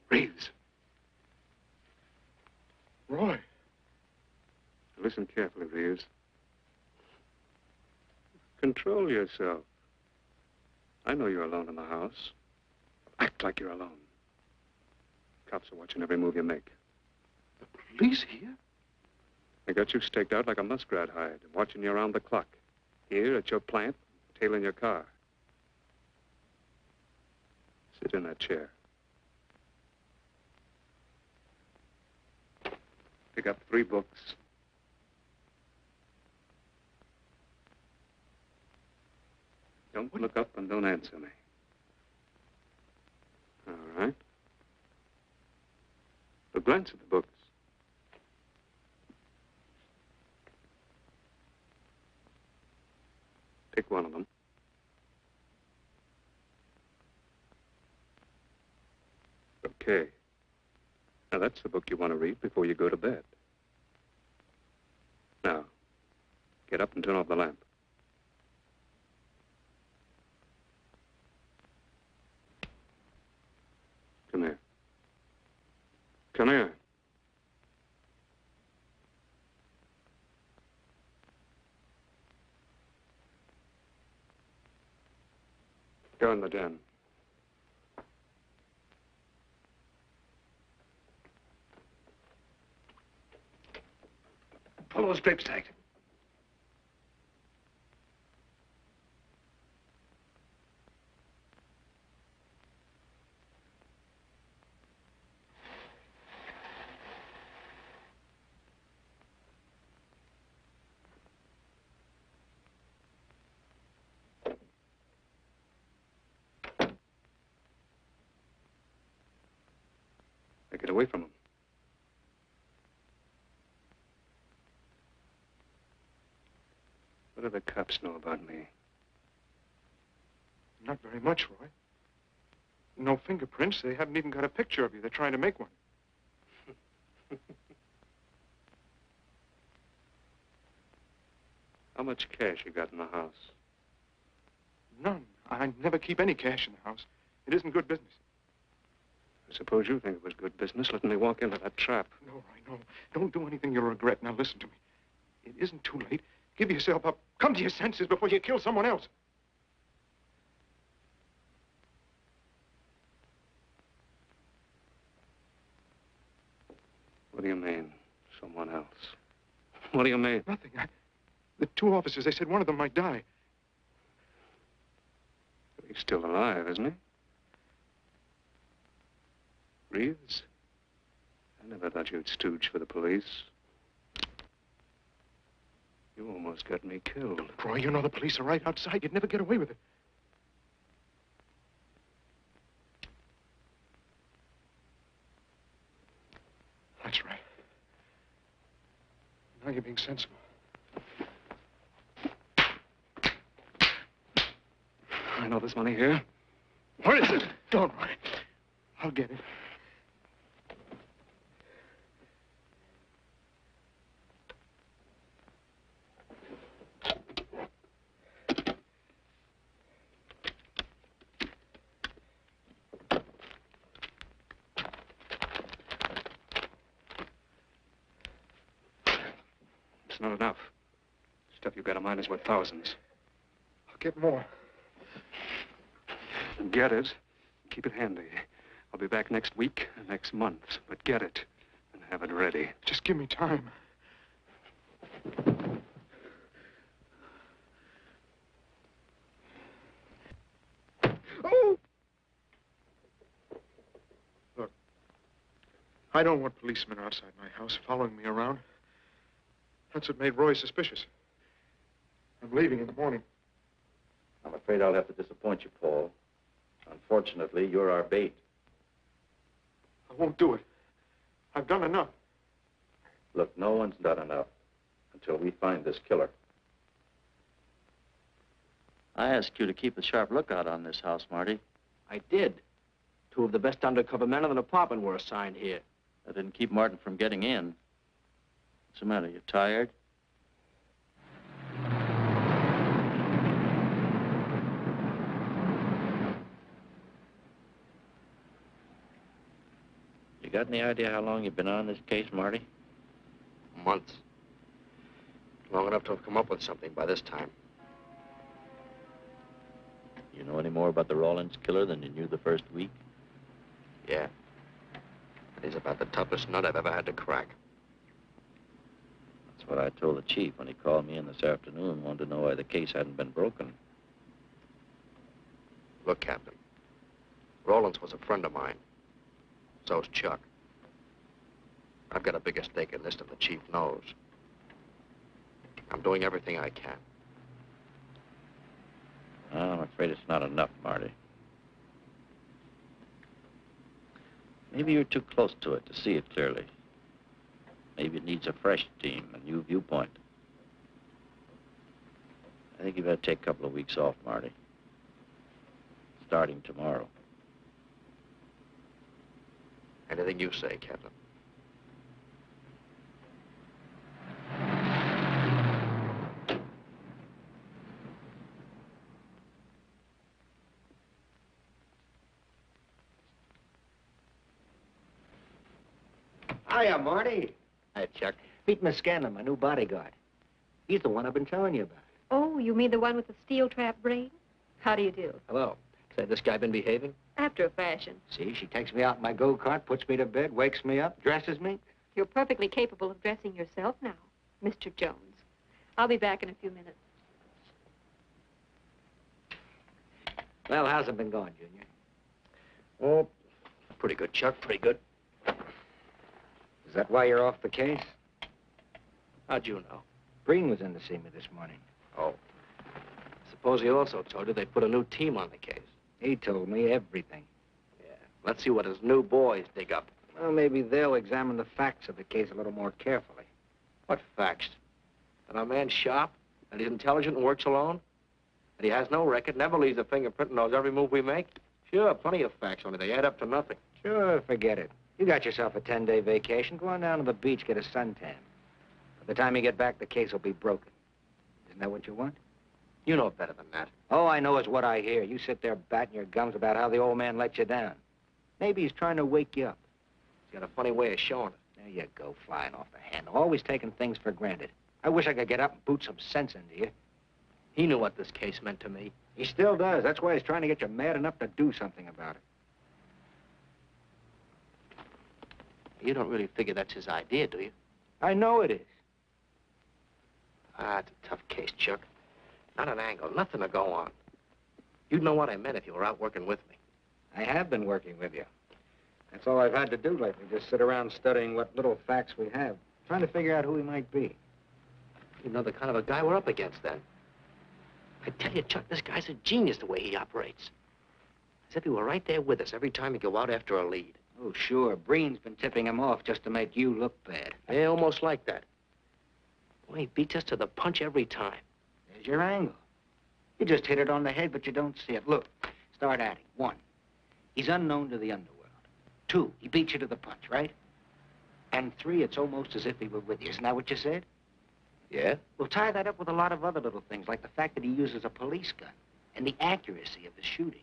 [SPEAKER 14] Reeves. Roy.
[SPEAKER 3] Listen carefully, Reeves. Control yourself. I know you're alone in the house. Act like you're alone. Cops are watching every move you make.
[SPEAKER 14] The police here?
[SPEAKER 3] They got you staked out like a muskrat hide, watching you around the clock. Here at your plant, tailing your car. Sit in that chair. Pick up 3 books. Don't look up and don't answer me. All right. But glance at the books. Pick one of them. Okay. Now, that's the book you want to read before you go to bed. Now, get up and turn off the lamp. Come here. Come here. Go in the den. those drapes tight. Get away from him. What do the cops know about me?
[SPEAKER 14] Not very much, Roy. No fingerprints. They haven't even got a picture of you. They're trying to make one.
[SPEAKER 3] How much cash you got in the house?
[SPEAKER 14] None. I never keep any cash in the house. It isn't good business.
[SPEAKER 3] I suppose you think it was good business letting me walk into that trap.
[SPEAKER 14] No, Roy, no. Don't do anything you'll regret. Now listen to me. It isn't too late. Give yourself up. Come to your senses before you kill someone else.
[SPEAKER 3] What do you mean, someone else? What do you mean?
[SPEAKER 14] Nothing. The two officers, they said one of them might die.
[SPEAKER 3] He's still alive, isn't he? Reeves? I never thought you'd stooge for the police. You almost got me killed.
[SPEAKER 14] Roy, you know the police are right outside. You'd never get away with it. That's right. Now you're being sensible.
[SPEAKER 3] I know there's money here. Where is it?
[SPEAKER 14] Don't worry. I'll get it.
[SPEAKER 3] It's not enough. Stuff you got in mind is worth thousands.
[SPEAKER 14] I'll get more.
[SPEAKER 3] Get it. Keep it handy. I'll be back next week, next month. But get it and have it ready.
[SPEAKER 14] Just give me time. Oh! Look, I don't want policemen outside my house following me around. That's what made Roy suspicious. I'm leaving in the morning.
[SPEAKER 8] I'm afraid I'll have to disappoint you, Paul. Unfortunately, you're our bait.
[SPEAKER 14] I won't do it. I've done enough.
[SPEAKER 8] Look, no one's done enough until we find this killer.
[SPEAKER 2] I asked you to keep a sharp lookout on this house, Marty.
[SPEAKER 10] I did. Two of the best undercover men in the department were assigned here.
[SPEAKER 2] That didn't keep Martin from getting in. What's the matter? You tired? You got any idea how long you've been on this case, Marty?
[SPEAKER 10] Months. Long enough to have come up with something by this time.
[SPEAKER 2] You know any more about the Rawlins killer than you knew the first week?
[SPEAKER 10] Yeah. It is about the toughest nut I've ever had to crack.
[SPEAKER 2] That's what I told the chief when he called me in this afternoon and wanted to know why the case hadn't been broken.
[SPEAKER 10] Look, Captain. Rawlins was a friend of mine. So's Chuck. I've got a bigger stake in this than the chief knows. I'm doing everything I can.
[SPEAKER 2] I'm afraid it's not enough, Marty. Maybe you're too close to it to see it clearly. Maybe it needs a fresh team, a new viewpoint. I think you better take a couple of weeks off, Marty. Starting tomorrow.
[SPEAKER 10] Anything you say, Captain.
[SPEAKER 11] Hiya, Marty.
[SPEAKER 10] Hi, Chuck.
[SPEAKER 11] Meet Miss Scanlon, my new bodyguard. He's the one I've been telling you about.
[SPEAKER 6] Oh, you mean the one with the steel trap brain? How do you do?
[SPEAKER 11] Hello. Say, this guy been behaving?
[SPEAKER 6] After a fashion.
[SPEAKER 11] See, she takes me out in my go-kart, puts me to bed, wakes me up, dresses me.
[SPEAKER 6] You're perfectly capable of dressing yourself now. Mr. Jones. I'll be back in a few minutes.
[SPEAKER 9] Well, how's it been going, Junior? Oh, pretty good, Chuck, pretty good. Is that why you're off the case? How'd you know? Breen was in to see me this morning. Oh. Suppose he also told you they put a new team on the case. He told me everything. Yeah. Let's see what his new boys dig up. Well, maybe they'll examine the facts of the case a little more carefully. What facts? That our man's sharp, that he's intelligent and works alone, that he has no record, never leaves a fingerprint and knows every move we make? Sure, plenty of facts, only they add up to nothing. Sure, forget it. You got yourself a 10-day vacation. Go on down to the beach, get a suntan. By the time you get back, the case will be broken. Isn't that what you want? You know better than that. All I know is what I hear. You sit there batting your gums about how the old man let you down. Maybe he's trying to wake you up. He's got a funny way of showing it. There you go, flying off the handle. Always taking things for granted. I wish I could get up and boot some sense into you. He knew what this case meant to me. He still does. That's why he's trying to get you mad enough to do something about it. You don't really figure that's his idea, do you? I know it is. Ah, it's a tough case, Chuck. Not an angle, nothing to go on. You'd know what I meant if you were out working with me. I have been working with you. That's all I've had to do lately, just sit around studying what little facts we have, trying to figure out who he might be. You know the kind of a guy we're up against, then. I tell you, Chuck, this guy's a genius the way he operates. As if he were right there with us every time we go out after a lead. Oh, sure. Breen's been tipping him off just to make you look bad. Yeah, almost like that. Well, he beats us to the punch every time. There's your angle. You just hit it on the head, but you don't see it. Look, start adding. 1, he's unknown to the underworld. 2, he beats you to the punch, right? And 3, it's almost as if he were with you. Isn't that what you said? Yeah? Well, tie that up with a lot of other little things, like the fact that he uses a police gun and the accuracy of the shooting.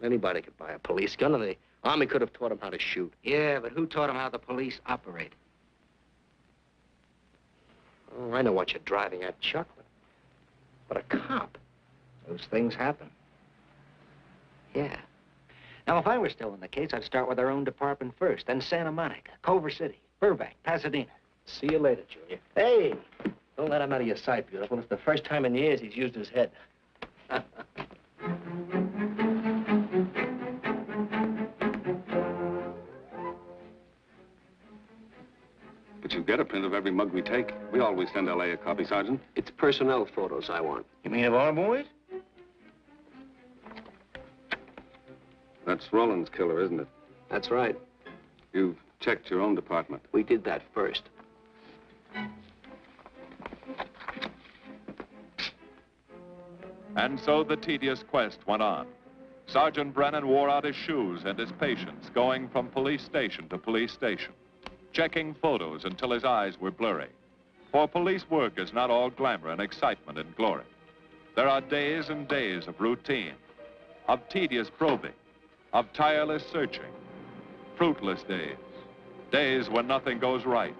[SPEAKER 9] Anybody could buy a police gun, and the Army could have taught him how to shoot. Yeah, but who taught him how the police operate? Oh, I know what you're driving at, Chuck. But a cop. Those things happen. Yeah. Now, if I were still in the case, I'd start with our own department first, then Santa Monica, Culver City, Burbank, Pasadena. See you later, Junior. Hey! Don't let him out of your sight, beautiful. It's the first time in years he's used his head.
[SPEAKER 3] But you get a print of every mug we take. We always send L.A. a copy, Sergeant.
[SPEAKER 11] It's personnel photos I want.
[SPEAKER 9] You mean of our boys?
[SPEAKER 3] That's Roland's killer, isn't it?
[SPEAKER 11] That's right.
[SPEAKER 3] You've checked your own department.
[SPEAKER 11] We did that first.
[SPEAKER 1] And so the tedious quest went on. Sergeant Brennan wore out his shoes and his patience, going from police station to police station, checking photos until his eyes were blurry. For police work is not all glamour and excitement and glory. There are days and days of routine, of tedious probing, of tireless searching, fruitless days, days when nothing goes right,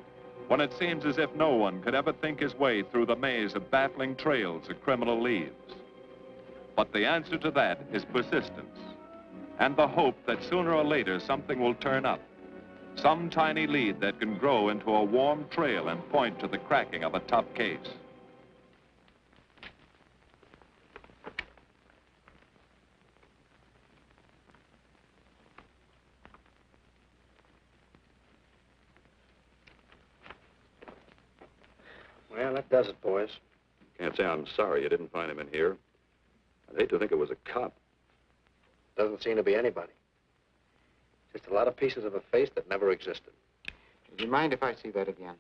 [SPEAKER 1] when it seems as if no one could ever think his way through the maze of baffling trails a criminal leaves. But the answer to that is persistence, and the hope that sooner or later something will turn up, some tiny lead that can grow into a warm trail and point to the cracking of a tough case.
[SPEAKER 10] Well, that does it, boys.
[SPEAKER 4] Can't say I'm sorry you didn't find him in here. I'd hate to think it was a cop.
[SPEAKER 10] Doesn't seem to be anybody. Just a lot of pieces of a face that never existed.
[SPEAKER 5] Do you mind if I see that again?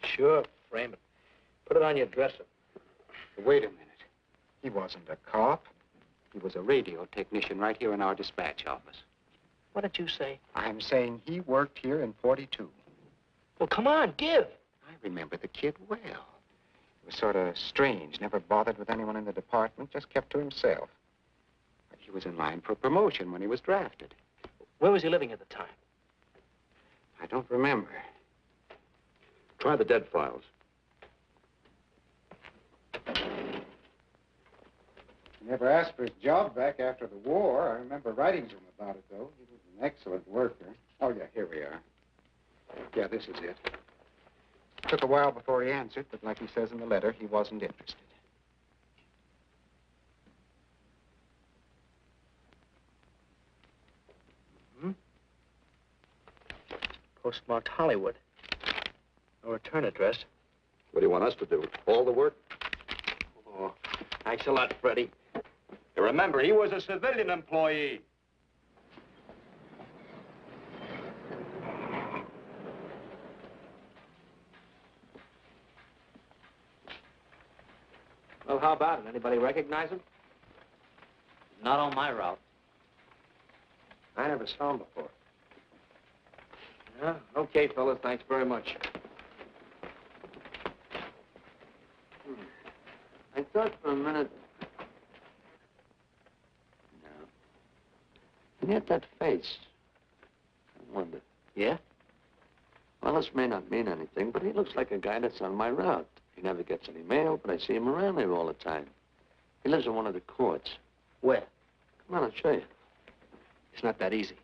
[SPEAKER 10] Sure, frame it. Put it on your dresser.
[SPEAKER 5] Wait a minute. He wasn't a cop. He was a radio technician right here in our dispatch office.
[SPEAKER 10] What did you say?
[SPEAKER 5] I'm saying he worked here in 42.
[SPEAKER 10] Well, come on, give.
[SPEAKER 5] I remember the kid well. He was sort of strange, never bothered with anyone in the department, just kept to himself. But he was in line for promotion when he was drafted.
[SPEAKER 10] Where was he living at the time?
[SPEAKER 5] I don't remember.
[SPEAKER 4] Try the dead files.
[SPEAKER 5] He never asked for his job back after the war. I remember writing to him about it, though. He was an excellent worker. Oh, yeah, here we are. Yeah, this is it. Took a while before he answered, but like he says in the letter, he wasn't interested.
[SPEAKER 9] Postmarked Hollywood. No return address.
[SPEAKER 10] What do you want us to do? All the work?
[SPEAKER 9] Oh, thanks a lot, Freddie.
[SPEAKER 15] You remember, he was a civilian employee.
[SPEAKER 9] Well, how about it? Anybody recognize him?
[SPEAKER 2] Not on my route.
[SPEAKER 9] I never saw him before. Yeah, okay, fellas. Thanks very much.
[SPEAKER 2] I thought for a minute... No. And yet that face. I wonder.
[SPEAKER 9] Yeah?
[SPEAKER 2] Well, this may not mean anything, but he looks like a guy that's on my route. He never gets any mail, but I see him around here all the time. He lives in one of the courts.
[SPEAKER 9] Where?
[SPEAKER 2] Come on, I'll show you.
[SPEAKER 9] It's not that easy.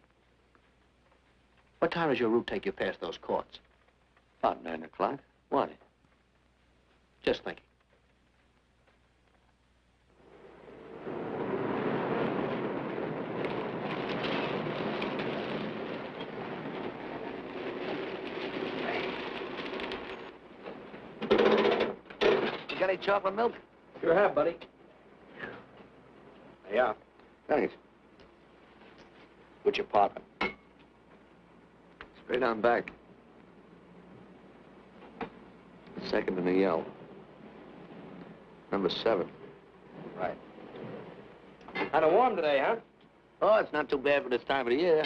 [SPEAKER 9] What time does your route take you past those courts?
[SPEAKER 2] About 9 o'clock. Why?
[SPEAKER 9] Just thinking.
[SPEAKER 2] You got any chocolate milk?
[SPEAKER 9] Sure have, buddy. Yeah.
[SPEAKER 2] Thanks.
[SPEAKER 9] Which apartment?
[SPEAKER 2] Straight on back. Second in the yell. Number 7.
[SPEAKER 9] Right. Kind of warm today, huh?
[SPEAKER 2] Oh, it's not too bad for this time of the year.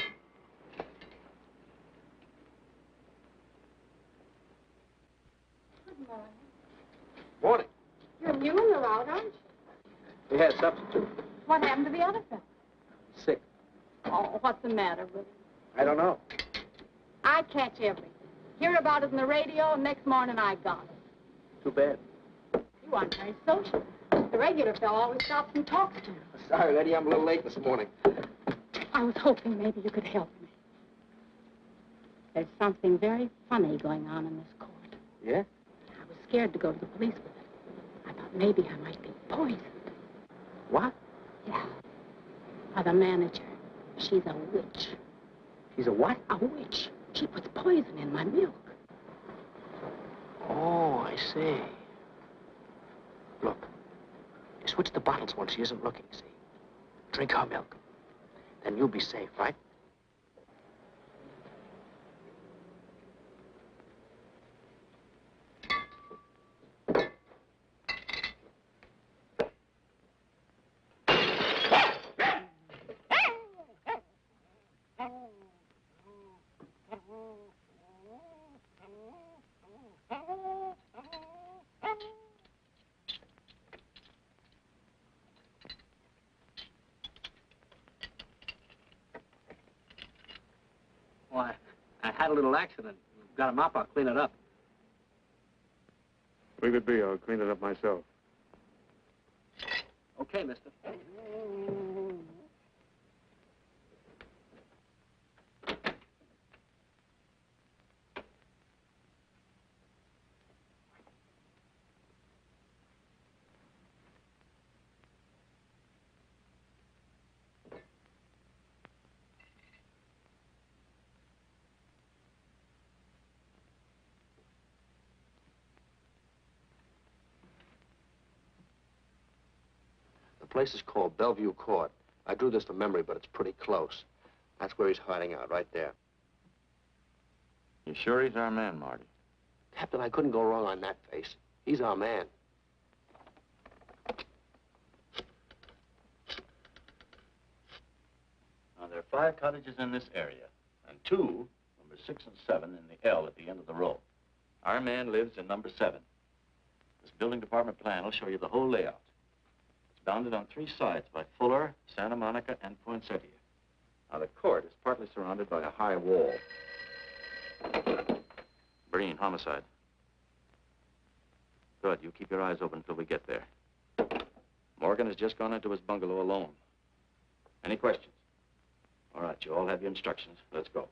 [SPEAKER 16] Good morning.
[SPEAKER 9] Morning.
[SPEAKER 16] You're new in the route, aren't you?
[SPEAKER 9] We had substitute.
[SPEAKER 16] What happened to the other fellow?
[SPEAKER 9] Sick.
[SPEAKER 16] Oh, what's the matter with him?
[SPEAKER 9] I don't know.
[SPEAKER 16] I catch everything. Hear about it on the radio, and next morning I got it.
[SPEAKER 9] Too bad.
[SPEAKER 16] You aren't very social. The regular fellow always stops and talks to you.
[SPEAKER 9] Sorry, Eddie, I'm a little late this morning.
[SPEAKER 16] I was hoping maybe you could help me. There's something very funny going on in this court.
[SPEAKER 9] Yeah?
[SPEAKER 16] I was scared to go to the police with it. I thought maybe I might be poisoned.
[SPEAKER 9] What?
[SPEAKER 16] Yeah. By the manager. She's a witch.
[SPEAKER 9] She's a what?
[SPEAKER 16] A witch. She puts poison in my milk.
[SPEAKER 9] Oh, I see. Look, you switch the bottles when she isn't looking, see? Drink her milk. Then you'll be safe, right? Why, I had a little accident. Got a mop, I'll clean it up.
[SPEAKER 3] Leave it be. I'll clean it up myself.
[SPEAKER 9] Okay, mister. The place is called Bellevue Court. I drew this from memory, but it's pretty close. That's where he's hiding out, right there.
[SPEAKER 15] You sure he's our man, Marty?
[SPEAKER 9] Captain, I couldn't go wrong on that face. He's our man.
[SPEAKER 15] Now, there are 5 cottages in this area, and 2, number 6 and 7, in the L at the end of the row. Our man lives in number 7. This building department plan will show you the whole layout. It's bounded on 3 sides by Fuller, Santa Monica, and Poinsettia. Now, the court is partly surrounded by a high wall. Breen, homicide. Good. You keep your eyes open until we get there. Morgan has just gone into his bungalow alone. Any questions? All right, you all have your instructions. Let's go.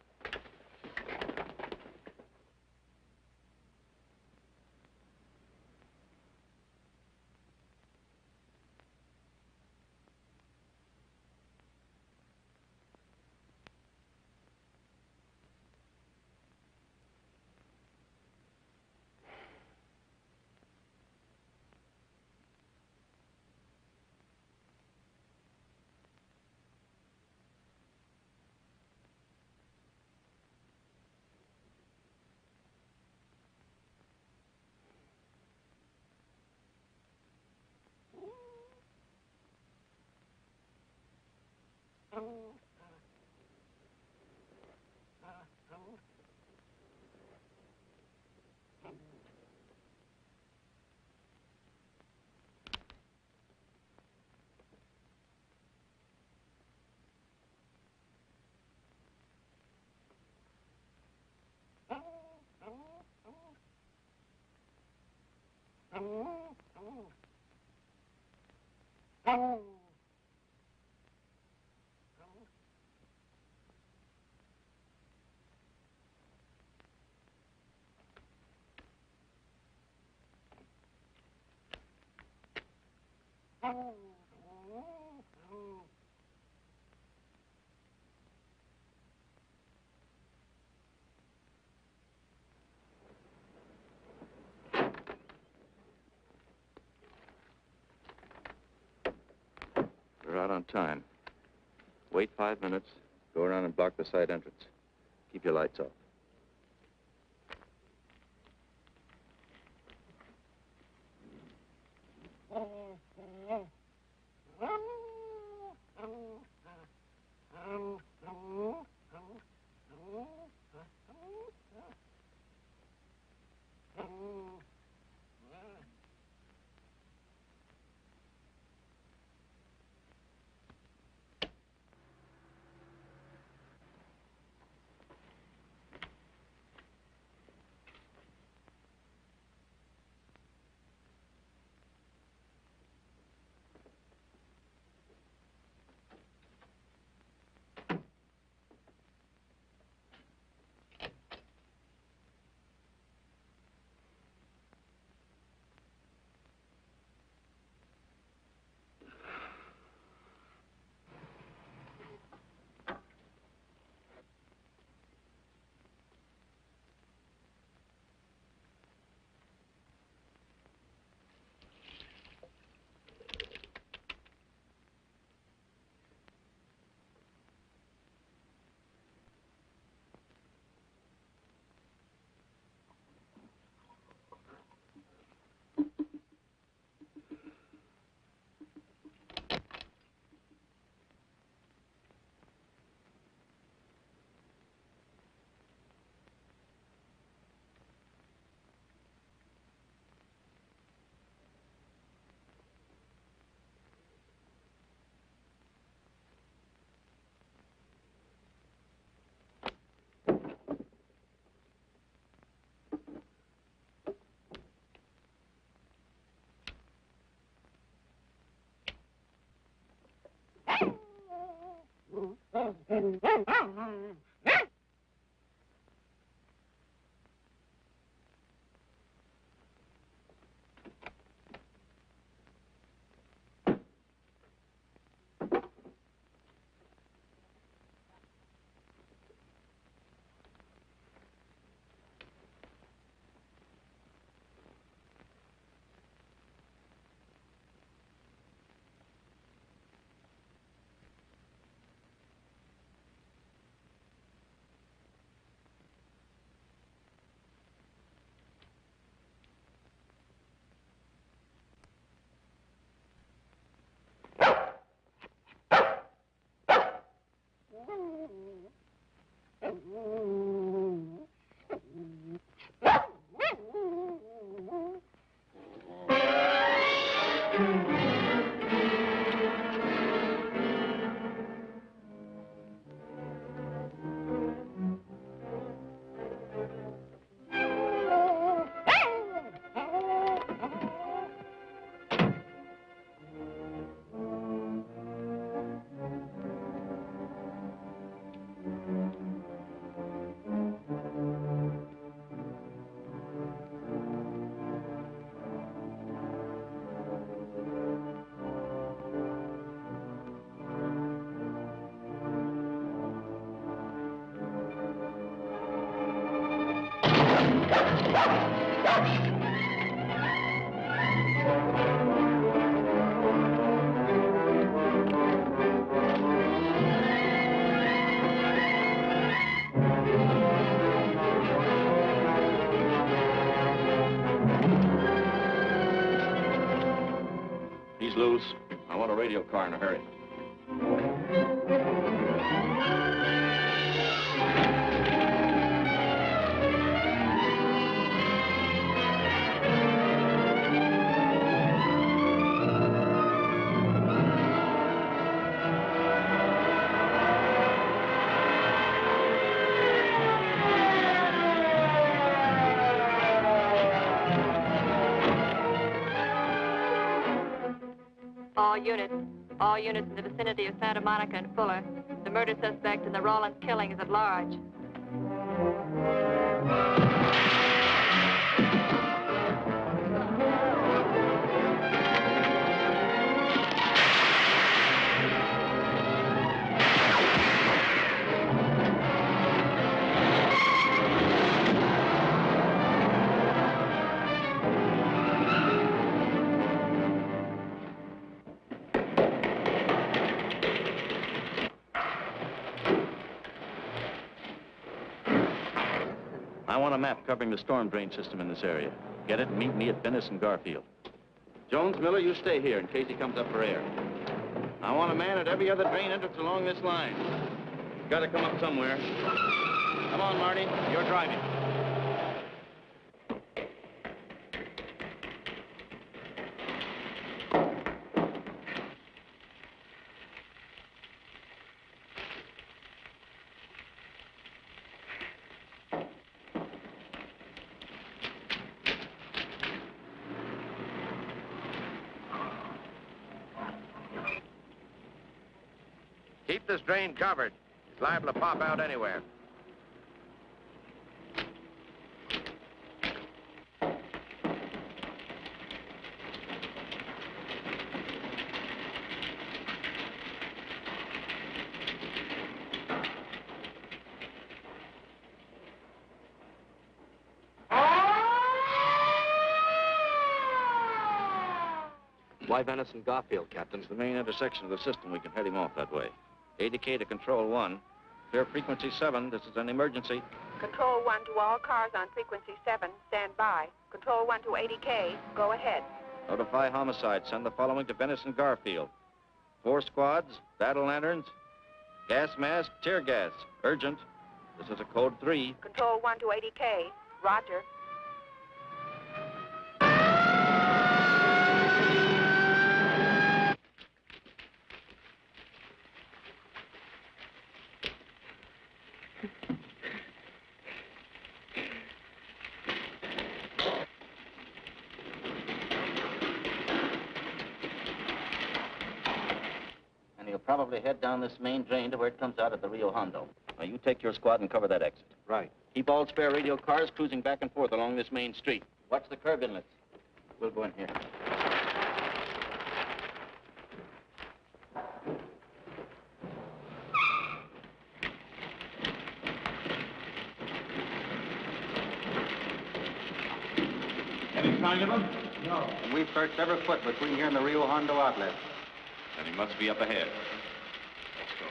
[SPEAKER 8] We're out on time. Wait 5 minutes. Go around and block the side entrance. Keep your lights off.
[SPEAKER 15] He's loose. I want a radio car in a hurry.
[SPEAKER 6] units. All units in the vicinity of Santa Monica and Fuller. The murder suspect in the Rawlins killing is at large.
[SPEAKER 8] I want a map covering the storm drain system in this area. Get it and meet me at Venice and Garfield. Jones, Miller, you stay here in case he comes up for air. I want a man at every other drain entrance along this line. He's got to come up somewhere. Come on, Marty. You're driving.
[SPEAKER 10] Keep this drain covered. It's liable to pop out anywhere.
[SPEAKER 8] Why Venice and Garfield, Captain? It's the main intersection of the system. We can head him off that way. ADK to Control 1. Clear frequency 7. This is an emergency.
[SPEAKER 17] Control 1 to all cars on frequency 7. Stand by. Control 1 to ADK. Go ahead.
[SPEAKER 8] Notify homicide. Send the following to Venice and Garfield. 4 squads, battle lanterns, gas mask, tear gas. Urgent. This is a code 3.
[SPEAKER 17] Control 1 to ADK. Roger.
[SPEAKER 2] And he'll probably head down this main drain to where it comes out at the Rio Hondo. Now, you take your squad and cover that exit.
[SPEAKER 8] Right.
[SPEAKER 2] Keep all spare radio cars cruising back and forth along this main street. Watch the curb inlets. We'll go in here.
[SPEAKER 1] Any sign of him?
[SPEAKER 5] No. And we've searched every foot between here and the Rio Hondo outlet.
[SPEAKER 1] Then he must be up ahead. Let's go.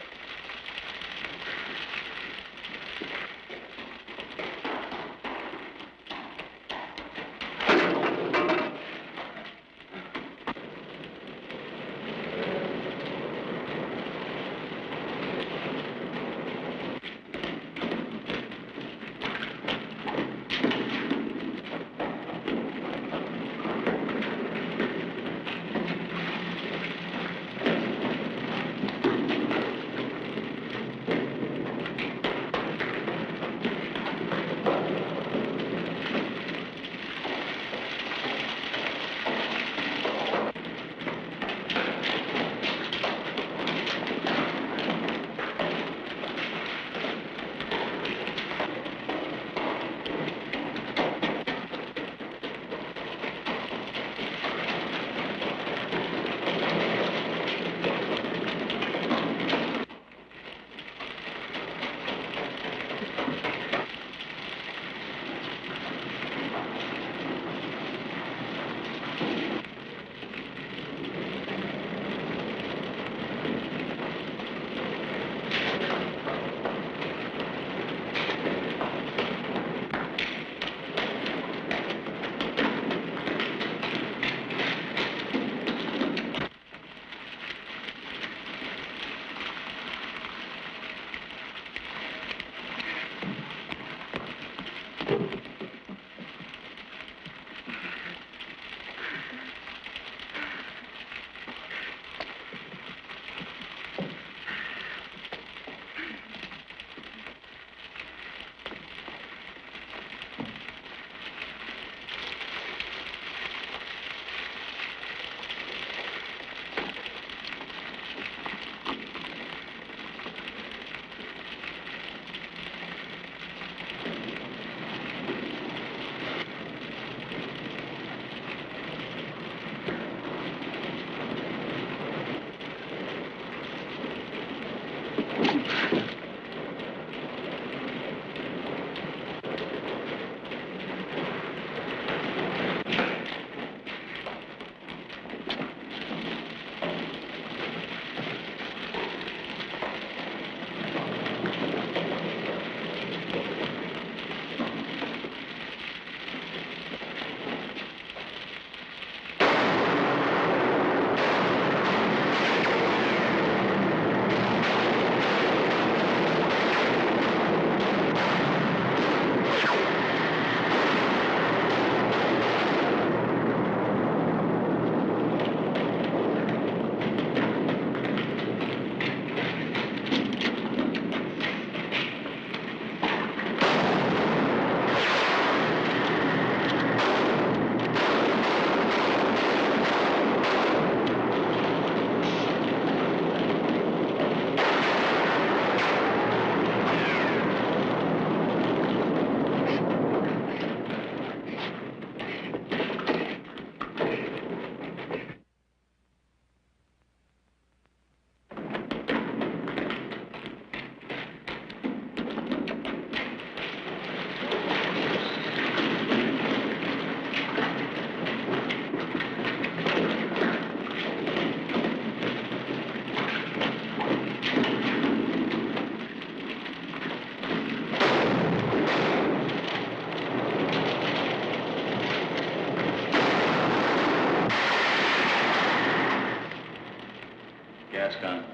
[SPEAKER 2] Gas gun.